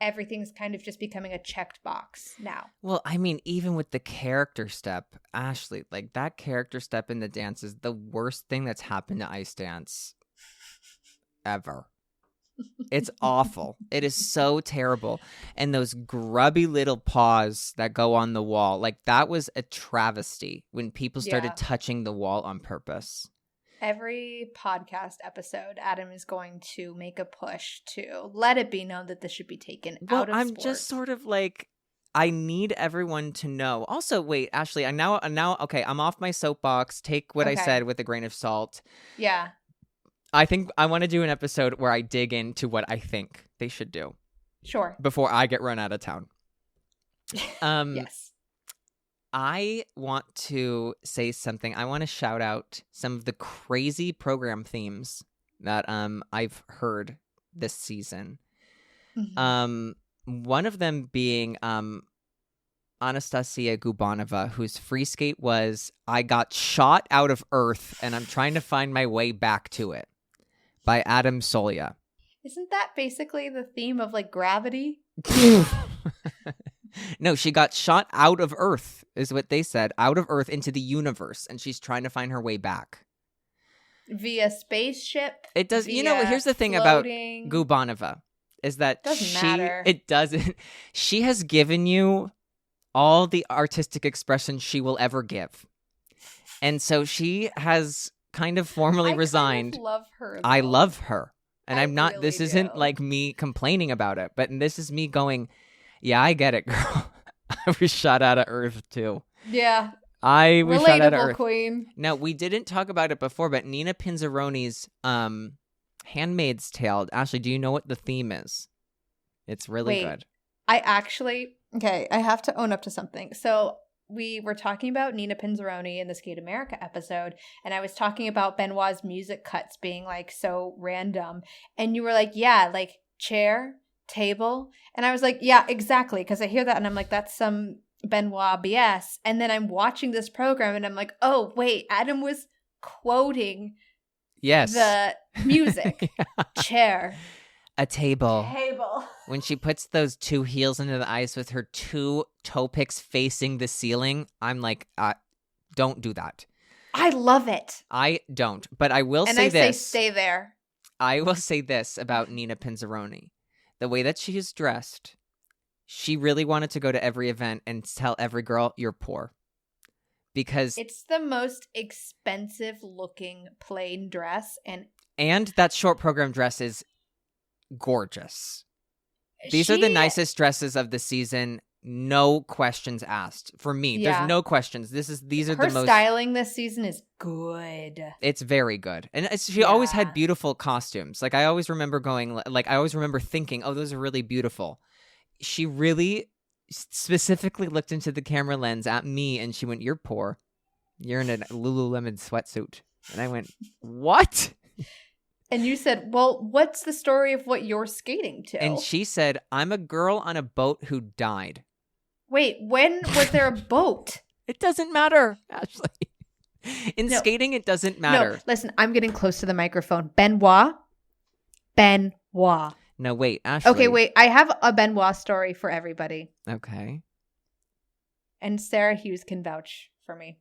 S3: everything's kind of just becoming a checked box now.
S4: Well, I mean, even with the character step, Ashley, like that character step in the dance is the worst thing that's happened to ice dance ever. It's awful. It is so terrible. And those grubby little paws that go on the wall, like that was a travesty when people started touching the wall on purpose.
S3: Every podcast episode, Adam is going to make a push to let it be known that this should be taken out of
S4: I'm
S3: sports.
S4: just sort of like, I need everyone to know. Also, wait, Ashley, I'm off my soapbox. Take what I said with a grain of salt.
S3: Yeah.
S4: I think I want to do an episode where I dig into what I think they should do.
S3: Sure.
S4: Before I get run out of town.
S3: Yes.
S4: I want to say something. I want to shout out some of the crazy program themes that I've heard this season.
S3: Mm-hmm.
S4: One of them being Anastasia Gubanova, whose free skate was "I got shot out of Earth and I'm trying to find my way back to it" by Adam Solya.
S3: Isn't that basically the theme of like Gravity?
S4: No, she got shot out of Earth, is what they said. Out of Earth into the universe, and she's trying to find her way back.
S3: Via spaceship?
S4: It does. You know, here's the thing
S3: floating.
S4: about Gubanova, is that
S3: Doesn't matter.
S4: It doesn't. She has given you all the artistic expression she will ever give. And so she has kind of formally resigned.
S3: I love her.
S4: I love her. And I'm not,
S3: really
S4: this isn't like me complaining about it, but this is me going, yeah, I get it, girl. I was shot out of Earth too.
S3: Yeah.
S4: I was shot out of Earth.
S3: Queen.
S4: Now, we didn't talk about it before, but Nina Pinzeroni's Handmaid's Tale. Ashley, do you know what the theme is? It's really good.
S3: I have to own up to something. So we were talking about Nina Pinzeroni in the Skate America episode, and I was talking about Benoit's music cuts being like so random. And you were like, yeah, like chair, table. And I was like, yeah, exactly. Because I hear that and I'm like, that's some Benoit BS. And then I'm watching this program and I'm like, oh, wait, Adam was quoting the music.
S4: Yeah.
S3: Chair.
S4: A table.
S3: Table.
S4: When she puts those two heels into the ice with her two toe picks facing the ceiling, I'm like, don't do that.
S3: I love it.
S4: I don't. But I will
S3: and
S4: say
S3: I
S4: this.
S3: Say stay there.
S4: I will say this about Nina Pinzeroni. The way that she is dressed, she really wanted to go to every event and tell every girl, you're poor. Because
S3: it's the most expensive looking plain dress. And
S4: that short program dress is gorgeous. These are the nicest dresses of the season. no questions asked for me.
S3: Yeah.
S4: There's no questions. These are
S3: Her
S4: the most.
S3: styling this season is good.
S4: It's very good, and she always had beautiful costumes. Like I always remember I always remember thinking, oh, those are really beautiful. She really specifically looked into the camera lens at me, and she went, "You're poor. You're in a Lululemon sweatsuit," and I went, "What?"
S3: And you said, well, what's the story of what you're skating to?
S4: And she said, I'm a girl on a boat who died.
S3: Wait, when was there a boat?
S4: It doesn't matter, Ashley. In skating, it doesn't matter.
S3: No, listen, I'm getting close to the microphone. Benoit.
S4: No, wait, Ashley.
S3: Okay, wait. I have a Benoit story for everybody.
S4: Okay.
S3: And Sarah Hughes can vouch for me.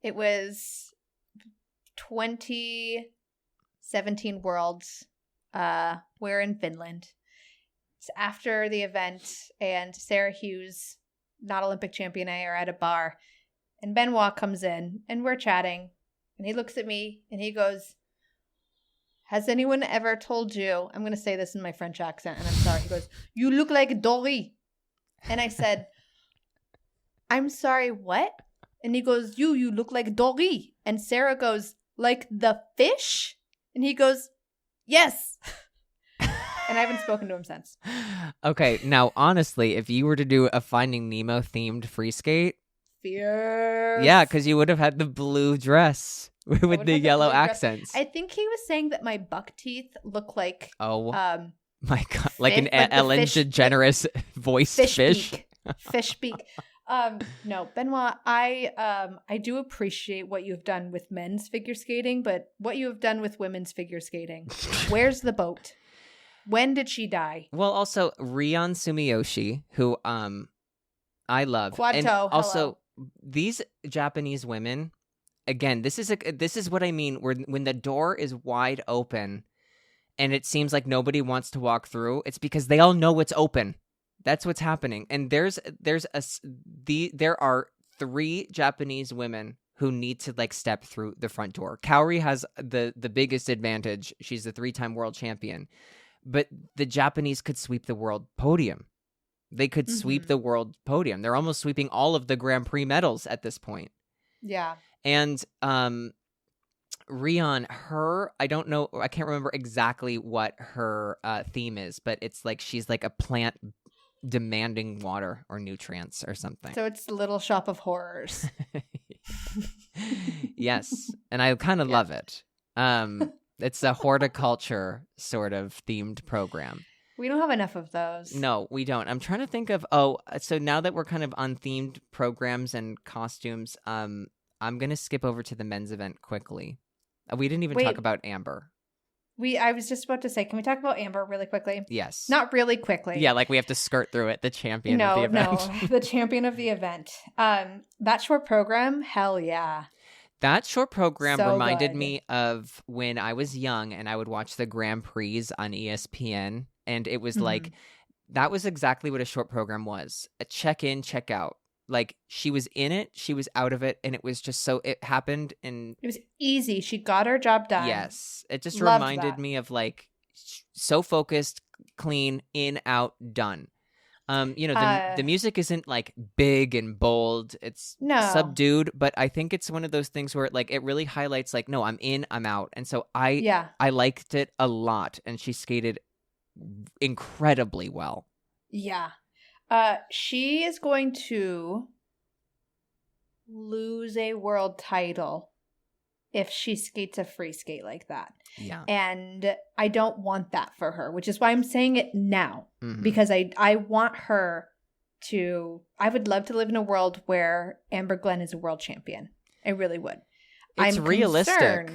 S3: It was 2017 Worlds. We're in Finland. It's after the event, and Sarah Hughes, not Olympic champion, are at a bar. And Benoit comes in, and we're chatting. And he looks at me, and he goes, has anyone ever told you, I'm going to say this in my French accent, and I'm sorry. He goes, you look like Dory. And I said, I'm sorry, what? And he goes, you look like Dory. And Sarah goes, like the fish? And he goes, yes. And I haven't spoken to him since.
S4: Okay, now, honestly, if you were to do a Finding Nemo themed free skate.
S3: Fierce.
S4: Yeah, because you would have had the blue dress with the yellow accents.
S3: I think he was saying that my buck teeth look like...
S4: Oh, my God. Like an
S3: like
S4: Ellen DeGeneres voiced fish.
S3: Fish beak. No, Benoit, I do appreciate what you've done with men's figure skating, but what you have done with women's figure skating. Where's the boat? When did she die?
S4: Well, also Rion Sumiyoshi, who I love.
S3: Quad
S4: and
S3: toe,
S4: also these Japanese women, again, this is what I mean, when the door is wide open and it seems like nobody wants to walk through, it's because they all know it's open. That's what's happening. And there are 3 Japanese women who need to like step through the front door. Kaori has the biggest advantage. She's the 3-time world champion. But the Japanese could sweep the world podium. They could sweep the world podium. They're almost sweeping all of the Grand Prix medals at this point.
S3: Yeah.
S4: And Rion, I don't know, I can't remember exactly what her theme is, but it's like she's like a plant demanding water or nutrients or something.
S3: So it's Little Shop of Horrors.
S4: Yes, and I kind of love it. It's a horticulture sort of themed program.
S3: We don't have enough of those.
S4: No, we don't. I'm trying to think of, so now that we're kind of on themed programs and costumes, I'm going to skip over to the men's event quickly. We didn't even talk about Amber.
S3: I was just about to say, can we talk about Amber really quickly?
S4: Yes.
S3: Not really quickly.
S4: Yeah, like we have to skirt through it. The champion of the event.
S3: No, the champion of the event. That short program, hell yeah.
S4: That short program
S3: So
S4: reminded
S3: good.
S4: me of when I was young and I would watch the Grand Prix on ESPN. And it was like, that was exactly what a short program was. A check in, check out. Like she was in it, she was out of it. And it was just it happened. And
S3: it was easy. She got her job done.
S4: Yes. It just
S3: Loved
S4: reminded
S3: that.
S4: me of like so focused, clean, in, out, done. The music isn't like big and bold. It's subdued, but I think it's one of those things where it really highlights like, no, I'm in, I'm out. And so I liked it a lot, and she skated incredibly well.
S3: Yeah. She is going to lose a world title if she skates a free skate like that.
S4: Yeah.
S3: And I don't want that for her, which is why I'm saying it now. Because I want her to... I would love to live in a world where Amber Glenn is a world champion. I really would.
S4: It's realistic.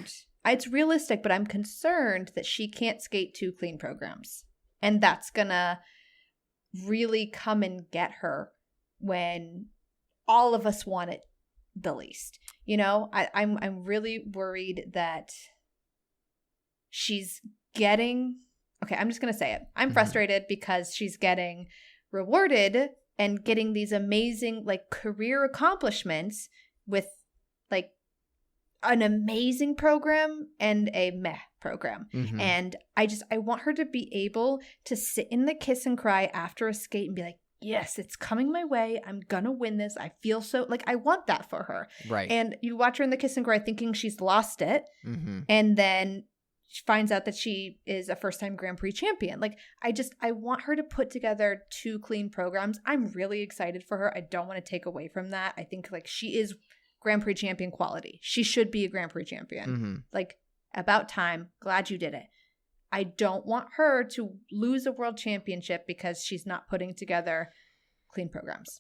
S3: It's realistic, but I'm concerned that she can't skate 2 clean programs. And that's gonna really come and get her when all of us want it the least. You know, I'm really worried that she's getting... Okay, I'm just going to say it. I'm frustrated because she's getting rewarded and getting these amazing like career accomplishments with like an amazing program and a meh program. And I want her to be able to sit in the kiss and cry after a skate and be like, yes, it's coming my way. I'm gonna win this. I feel so like I want that for her.
S4: Right.
S3: And you watch her in the Kiss and Cry thinking she's lost it.
S4: Mm-hmm.
S3: And then she finds out that she is a first-time Grand Prix champion. Like, I want her to put together 2 clean programs. I'm really excited for her. I don't want to take away from that. I think, like, she is Grand Prix champion quality. She should be a Grand Prix champion.
S4: Mm-hmm.
S3: Like, about time. Glad you did it. I don't want her to lose a world championship because she's not putting together clean programs.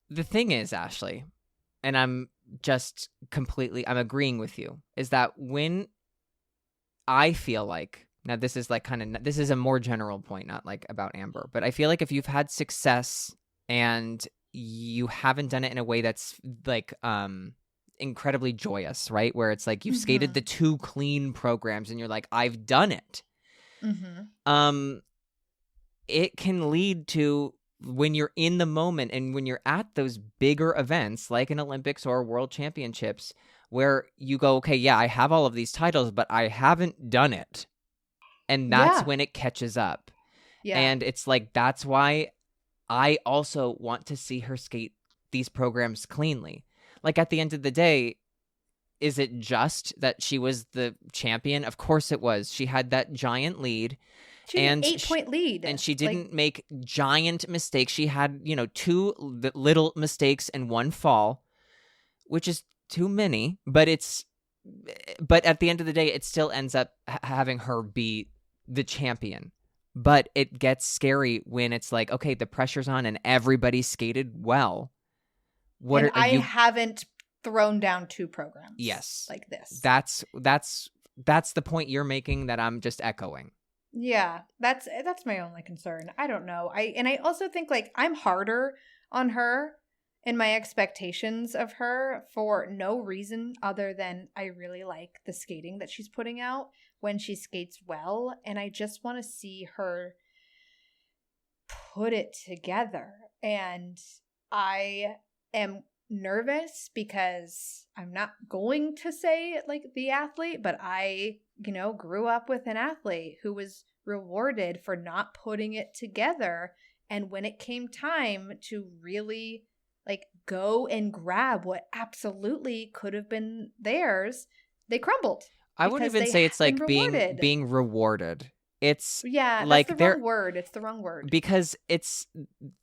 S4: The thing is, Ashley, and I'm agreeing with you, is that when I feel like, now this is like this is a more general point, not like about Amber, but I feel like if you've had success and you haven't done it in a way that's like, incredibly joyous, right? Where it's like you've skated the 2 clean programs and you're like, I've done it.
S3: Mm-hmm.
S4: It can lead to, when you're in the moment and when you're at those bigger events like an Olympics or World Championships, where you go, okay, yeah, I have all of these titles, but I haven't done it. And that's when it catches up. Yeah. And it's like, that's why I also want to see her skate these programs cleanly. Like, at the end of the day, is it just that she was the champion? Of course it was. She had that giant lead.
S3: She had an 8-point lead.
S4: And she didn't make giant mistakes. She had, 2 little mistakes and 1 fall, which is too many. But at the end of the day, it still ends up having her be the champion. But it gets scary when it's like, okay, the pressure's on and everybody skated well.
S3: I haven't thrown down 2 programs.
S4: Yes.
S3: Like this.
S4: That's the point you're making that I'm just echoing.
S3: Yeah, that's my only concern. I don't know. I also think, like, I'm harder on her in my expectations of her for no reason other than I really like the skating that she's putting out when she skates well, and I just want to see her put it together. And I am nervous because I'm not going to say like the athlete, but I, grew up with an athlete who was rewarded for not putting it together. And when it came time to really like go and grab what absolutely could have been theirs, they crumbled.
S4: I wouldn't even say it's like being rewarded. It's
S3: like that's the wrong word. It's the wrong word.
S4: Because it's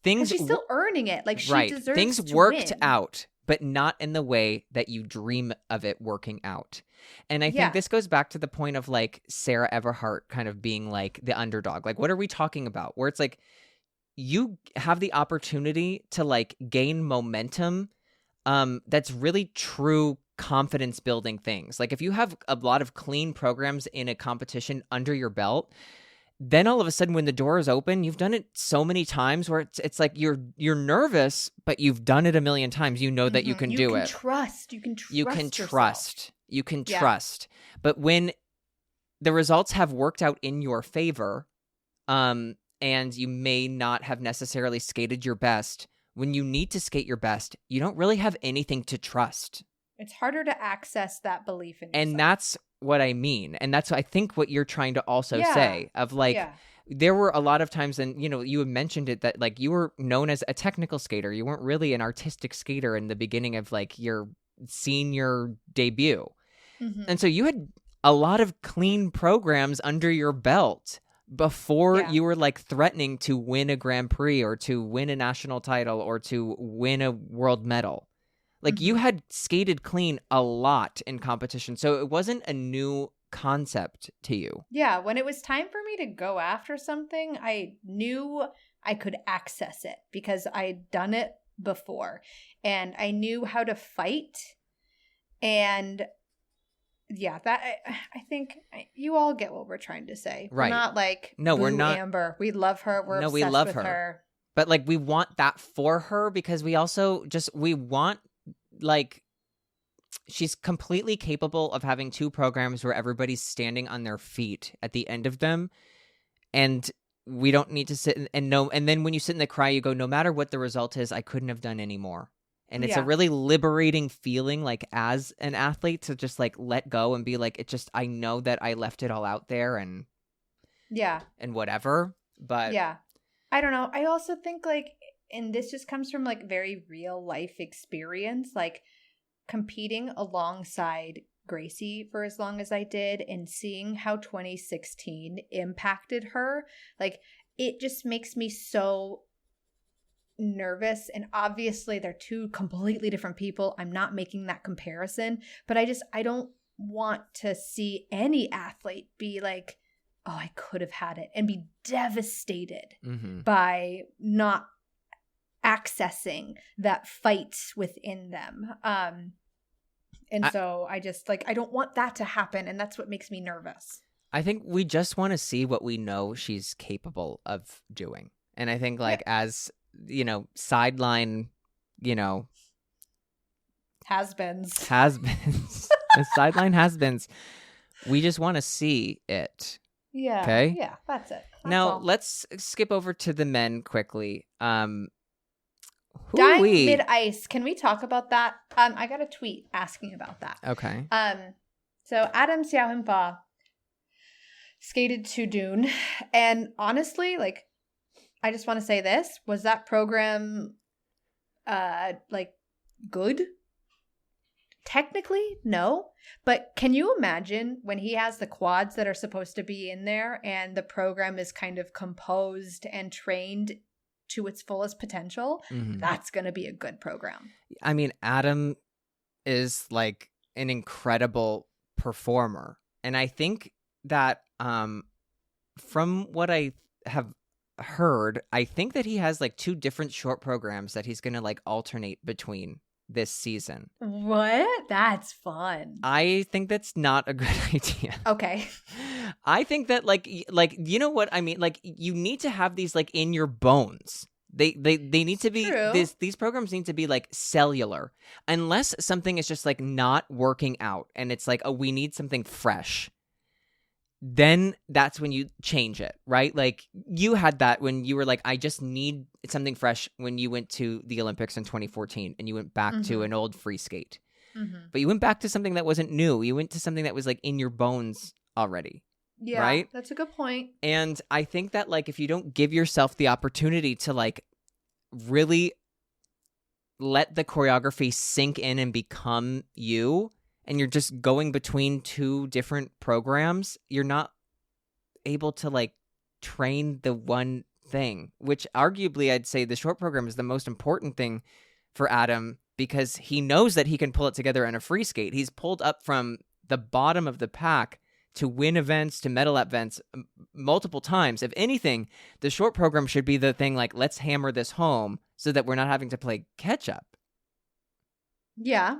S4: things.
S3: She's still earning it. Like, she deserves
S4: things
S3: to
S4: worked
S3: win.
S4: out, but not in the way that you dream of it working out. And I think this goes back to the point of like Sarah Everhart kind of being like the underdog. Like, what are we talking about? Where it's like you have the opportunity to like gain momentum. That's really true confidence building things. Like, if you have a lot of clean programs in a competition under your belt, then all of a sudden when the door is open, you've done it so many times where it's like you're nervous, but you've done it a million times. You know that you can do it. You can trust. But when the results have worked out in your favor, and you may not have necessarily skated your best, when you need to skate your best, you don't really have anything to trust.
S3: It's harder to access that belief in yourself.
S4: And that's what I mean. And that's, I think, what you're trying to also say of like, there were a lot of times, and you had mentioned it, that like you were known as a technical skater. You weren't really an artistic skater in the beginning of like your senior debut. Mm-hmm. And so you had a lot of clean programs under your belt before you were like threatening to win a Grand Prix or to win a national title or to win a world medal. Like, you had skated clean a lot in competition, so it wasn't a new concept to you.
S3: Yeah, when it was time for me to go after something, I knew I could access it because I'd done it before. And I knew how to fight. And yeah, that I think you all get what we're trying to say.
S4: Right.
S3: We're not like,
S4: no, we're not.
S3: Amber. We love her. We're obsessed
S4: we love
S3: with her.
S4: But like, we want that for her because we also we want, like, she's completely capable of having 2 programs where everybody's standing on their feet at the end of them, and we don't need to sit and know. And then when you sit in the cry, you go, no matter what the result is, I couldn't have done any more. And it's a really liberating feeling, like, as an athlete, to just like let go and be like, I know that I left it all out there and whatever. But
S3: yeah, I don't know. I also think like, and this just comes from like very real life experience, like competing alongside Gracie for as long as I did and seeing how 2016 impacted her. Like, it just makes me so nervous. And obviously they're two completely different people. I'm not making that comparison, but I don't want to see any athlete be like, oh, I could have had it, and be devastated by not accessing that fight within them. So I just like, I don't want that to happen. And that's what makes me nervous.
S4: I think we just want to see what we know she's capable of doing. And I think like as, sideline,
S3: Has-beens.
S4: The sideline has-beens, we just want to see it.
S3: Yeah.
S4: Okay.
S3: Yeah, that's it.
S4: Now let's skip over to the men quickly.
S3: Dying mid-ice. Can we talk about that? I got a tweet asking about that.
S4: Okay.
S3: So Adam Xiaohua skated to Dune, and honestly, like, I just want to say this: was that program, like, good? Technically, no. But can you imagine when he has the quads that are supposed to be in there, and the program is kind of composed and trained to its fullest potential? That's going to be a good program.
S4: I mean, Adam is like an incredible performer. And I think that from what I have heard, I think that he has like 2 different short programs that he's going to like alternate between this season.
S3: What? That's fun.
S4: I think that's not a good idea.
S3: Okay.
S4: I think that like you know what I mean? Like, you need to have these like in your bones. They need to be these programs need to be like cellular. Unless something is just like not working out and it's like, oh, we need something fresh. Then that's when you change it, right? Like, you had that when you were like, I just need something fresh when you went to the Olympics in 2014 and you went back to an old free skate. But you went back to something that wasn't new. You went to something that was like in your bones already.
S3: Yeah,
S4: right?
S3: That's a good point.
S4: And I think that like if you don't give yourself the opportunity to like really let the choreography sink in and become you, and you're just going between 2 different programs, you're not able to like train the one thing, which arguably I'd say the short program is the most important thing for Adam, because he knows that he can pull it together in a free skate. He's pulled up from the bottom of the pack to win events, to medal events multiple times. If anything, the short program should be the thing like, let's hammer this home so that we're not having to play catch up.
S3: Yeah.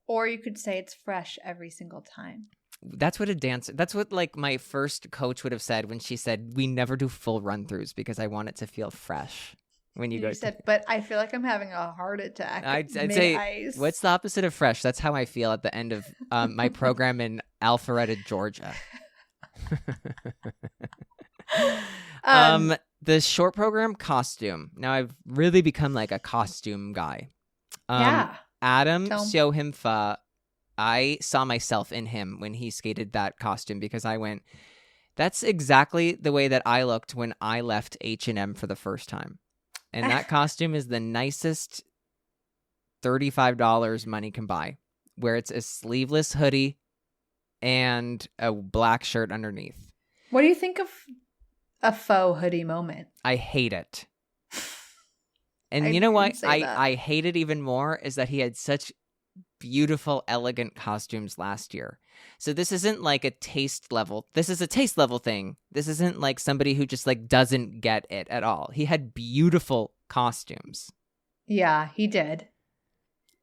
S3: Or you could say it's fresh every single time.
S4: That's what like my first coach would have said when she said, we never do full run-throughs because I want it to feel fresh. When you said,
S3: but I feel like I'm having a heart attack.
S4: I'd say, what's the opposite of fresh? That's how I feel at the end of my program in Alpharetta, Georgia. The short program costume. Now I've really become like a costume guy. Adam Xiaohua, I saw myself in him when he skated that costume, because I went, that's exactly the way that I looked when I left H&M for the first time. And that costume is the nicest $35 money can buy, where it's a sleeveless hoodie and a black shirt underneath.
S3: What do you think of a faux hoodie moment?
S4: I hate it. And you know what? I hate it even more is that he had such beautiful, elegant costumes last year. So this isn't like a taste level. This is a taste level thing. This isn't like somebody who just like doesn't get it at all. He had beautiful costumes.
S3: Yeah, he did.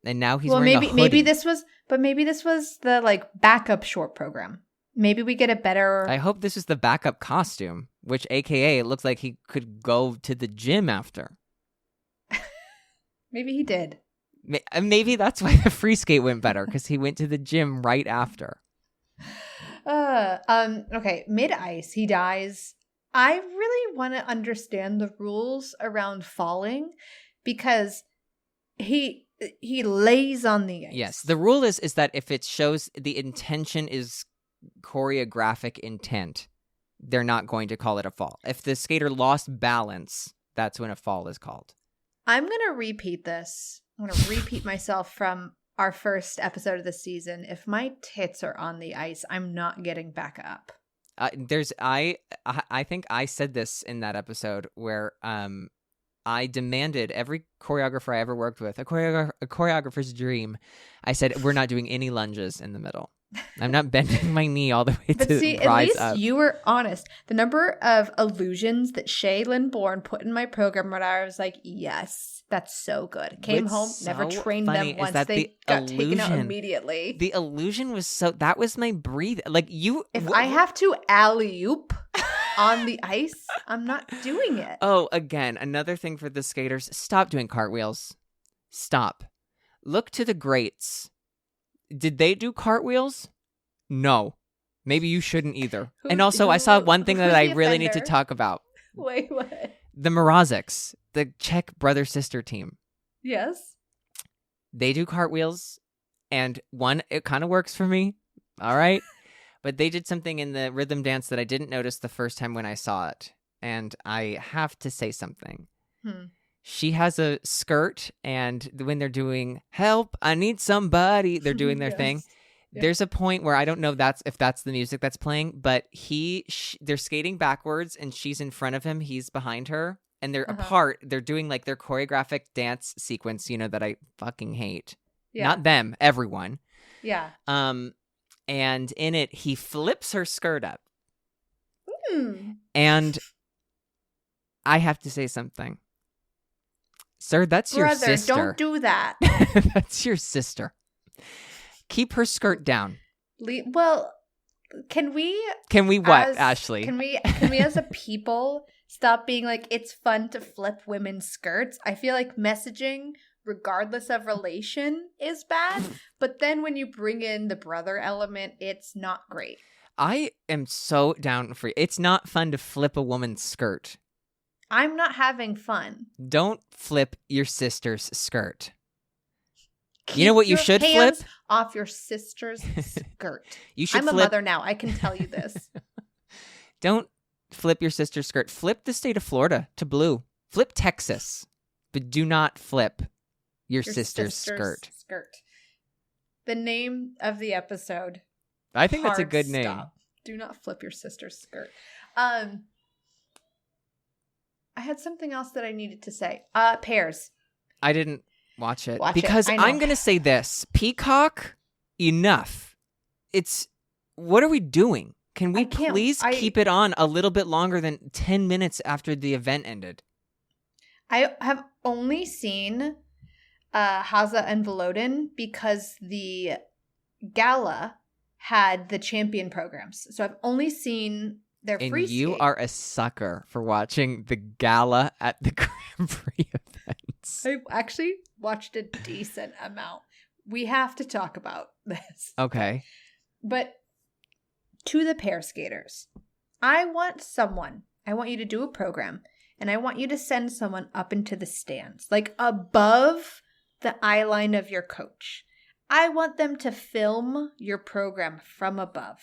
S4: And now he's wearing a hoodie.
S3: Maybe this was the like backup short program. Maybe we get a better.
S4: I hope this is the backup costume, which AKA it looks like he could go to the gym after.
S3: Maybe he did.
S4: Maybe that's why the free skate went better, because he went to the gym right after.
S3: Okay, mid-ice, he dies. I really want to understand the rules around falling, because he lays on the ice.
S4: Yes, the rule is that if it shows the intention is choreographic intent, they're not going to call it a fall. If the skater lost balance, that's when a fall is called.
S3: I'm going to repeat this. I'm going to repeat myself from our first episode of the season. If my tits are on the ice, I'm not getting back up.
S4: I think I said this in that episode where I demanded every choreographer I ever worked with, a choreographer's dream. I said, we're not doing any lunges in the middle. I'm not bending my knee all the way
S3: But
S4: to
S3: see,
S4: rise
S3: at least
S4: up.
S3: you were honest. The number of illusions that Shaylin Bourne put in my program when I was like, yes, that's so good. Came
S4: What's
S3: home, never
S4: so
S3: trained
S4: funny
S3: them
S4: is
S3: once.
S4: that
S3: They
S4: the
S3: got taken out
S4: illusion-
S3: immediately.
S4: The illusion was that was my breathe. Like you.
S3: If I have to alley-oop on the ice, I'm not doing it.
S4: Oh, again, another thing for the skaters. Stop doing cartwheels. Stop. Look to the greats. Did they do cartwheels? No. Maybe you shouldn't either. And also, I saw one thing that I really need to talk about.
S3: Wait, what?
S4: The Morozics, the Czech brother-sister team.
S3: Yes.
S4: They do cartwheels, and one, it kind of works for me. All right? But they did something in the rhythm dance that I didn't notice the first time when I saw it. And I have to say something. She has a skirt, and when they're doing help, I need somebody, they're doing their thing.
S3: Yeah.
S4: There's a point where I don't know if that's the music that's playing, but they're skating backwards, and she's in front of him. He's behind her, and they're apart. They're doing like their choreographic dance sequence, that I fucking hate.
S3: Yeah.
S4: Not them, everyone.
S3: Yeah.
S4: And in it, he flips her skirt up.
S3: Mm.
S4: And I have to say something. Sir, that's your sister.
S3: Don't do that.
S4: That's your sister. Keep her skirt down.
S3: Well, can we
S4: what, Ashley?
S3: Can we as a people stop being like, it's fun to flip women's skirts? I feel like messaging, regardless of relation, is bad. But then when you bring in the brother element, it's not great.
S4: I am so down for you. It's not fun to flip a woman's skirt.
S3: I'm not having fun.
S4: Don't flip your sister's skirt.
S3: Keep
S4: you know what you
S3: your
S4: should
S3: hands
S4: flip?
S3: Off your sister's skirt.
S4: You should
S3: I'm
S4: flip.
S3: a mother now. I can tell you this.
S4: Don't flip your sister's skirt. Flip the state of Florida to blue. Flip Texas. But do not flip your sister's skirt.
S3: The name of the episode.
S4: I think that's a
S3: Hard
S4: good name.
S3: stop. Do not flip your sister's skirt. I had something else that I needed to say. Pairs.
S4: I didn't watch it
S3: Watch it.
S4: because
S3: I know.
S4: I'm going to say this. Peacock, enough. What are we doing? Can we please keep it on a little bit longer than 10 minutes after the event ended?
S3: I have only seen Haza and Volodin because the gala had the champion programs. So I've only seen their free
S4: And you
S3: skate.
S4: are a sucker for watching the gala at the Grand Prix events.
S3: I actually watched a decent amount. We have to talk about this.
S4: Okay.
S3: But to the pair skaters, I want you to do a program, and I want you to send someone up into the stands, like above the eye line of your coach. I want them to film your program from above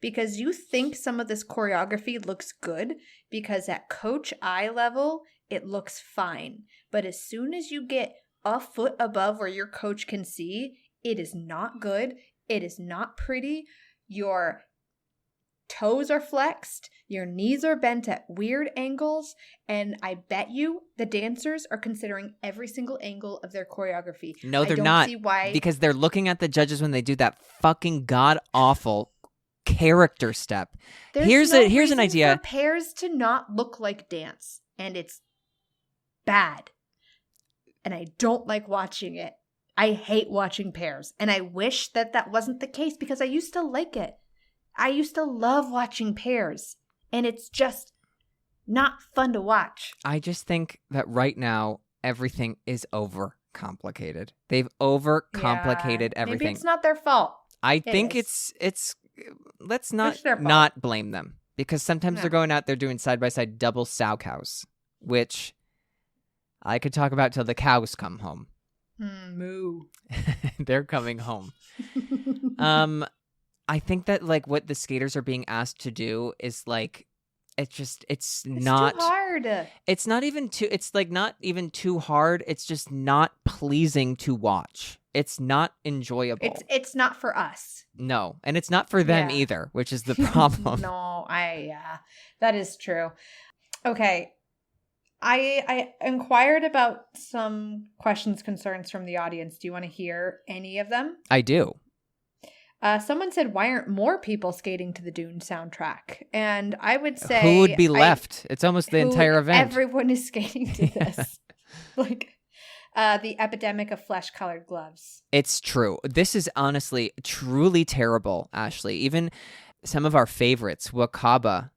S3: because you think some of this choreography looks good because at coach eye level, it looks fine. But as soon as you get a foot above where your coach can see, it is not good. It is not pretty. Your toes are flexed. Your knees are bent at weird angles. And I bet you the dancers are considering every single angle of their choreography.
S4: No, they're
S3: I don't
S4: not.
S3: See why.
S4: Because they're looking at the judges when they do that fucking god-awful character step.
S3: There's
S4: Here's an idea.
S3: for pairs to not look like dance. And it's bad. And I don't like watching it. I hate watching pairs. And I wish that wasn't the case because I used to like it. I used to love watching pairs. And it's just not fun to watch.
S4: I just think that right now, everything is overcomplicated. They've overcomplicated everything.
S3: Maybe it's not their fault.
S4: I think it's let's
S3: It's their fault.
S4: not blame them. Because sometimes they're going out there doing side-by-side double sow cows, which I could talk about till the cows come home.
S3: Moo.
S4: They're coming home. I think that like what the skaters are being asked to do is like it's not
S3: too hard.
S4: It's not even too. It's like not even too hard. It's just not pleasing to watch. It's not enjoyable.
S3: It's not for us.
S4: No, and it's not for them either, which is the problem.
S3: No, that is true. Okay. I inquired about some questions, concerns from the audience. Do you want to hear any of them?
S4: I do.
S3: Someone said, why aren't more people skating to the Dune soundtrack? And I would say...
S4: Who would be left? It's almost the entire event.
S3: Everyone is skating to this. Like, the epidemic of flesh-colored gloves.
S4: It's true. This is honestly truly terrible, Ashley. Even some of our favorites, Wakaba,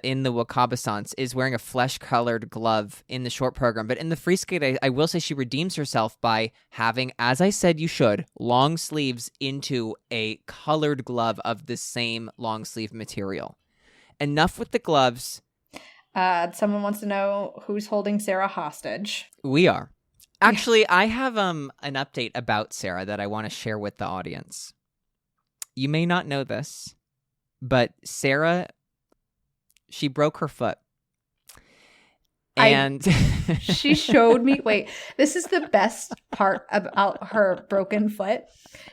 S4: in the Wakaba-sans, is wearing a flesh-colored glove in the short program. But in the free skate, I will say she redeems herself by having, as I said you should, long sleeves into a colored glove of the same long sleeve material. Enough with the gloves.
S3: Someone wants to know who's holding Sarah hostage.
S4: We are. Actually, I have an update about Sarah that I want to share with the audience. You may not know this, but Sarah... she broke her foot. And
S3: she showed me, wait, this is the best part about her broken foot.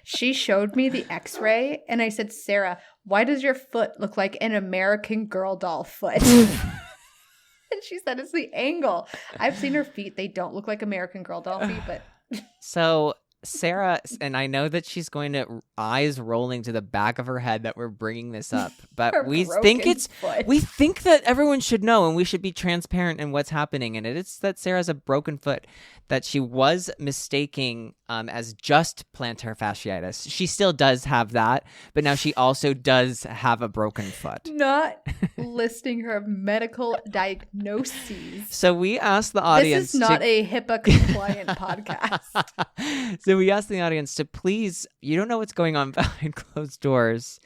S3: She showed me the x-ray and I said, Sarah, why does your foot look like an American Girl doll foot? And she said, it's the angle. I've seen her feet. They don't look like American Girl doll feet, but.
S4: So Sarah, and I know that she's going to eyes rolling to the back of her head that we're bringing this up, but we think that everyone should know and we should be transparent in what's happening. And it's that Sarah's a broken foot that she was mistaking as just plantar fasciitis. She still does have that, but now she also does have a broken foot.
S3: Not listing her medical diagnoses.
S4: So we asked the audience.
S3: This is not a HIPAA compliant podcast.
S4: So we asked the audience to please, you don't know what's going on behind closed doors.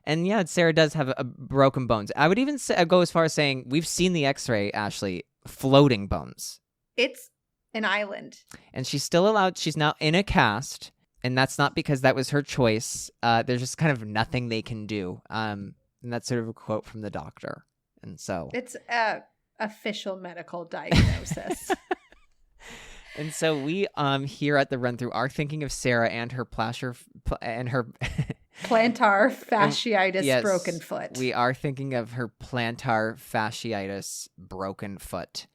S4: And yeah, Sarah does have a broken bones. I would even go as far as saying we've seen the x-ray, Ashley, floating bones.
S3: It's an island.
S4: And she's still allowed, she's now in a cast, and that's not because that was her choice. There's just kind of nothing they can do. And that's sort of a quote from the doctor. And so
S3: it's a official medical diagnosis.
S4: And so we here at the Run Through are thinking of Sarah and her plantar
S3: fasciitis broken foot.
S4: We are thinking of her plantar fasciitis broken foot.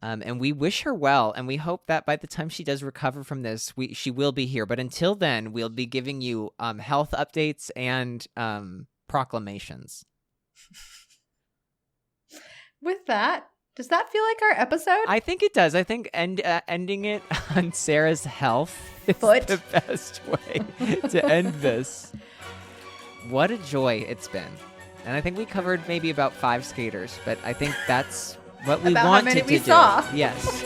S4: And we wish her well, and we hope that by the time she does recover from this, she will be here. But until then, we'll be giving you health updates and proclamations.
S3: With that, does that feel like our episode?
S4: I think it does. I think ending it on Sarah's health is the best way to end this. What a joy it's been. And I think we covered maybe about 5 skaters, but I think that's what we wanted to do.
S3: Saw.
S4: Yes.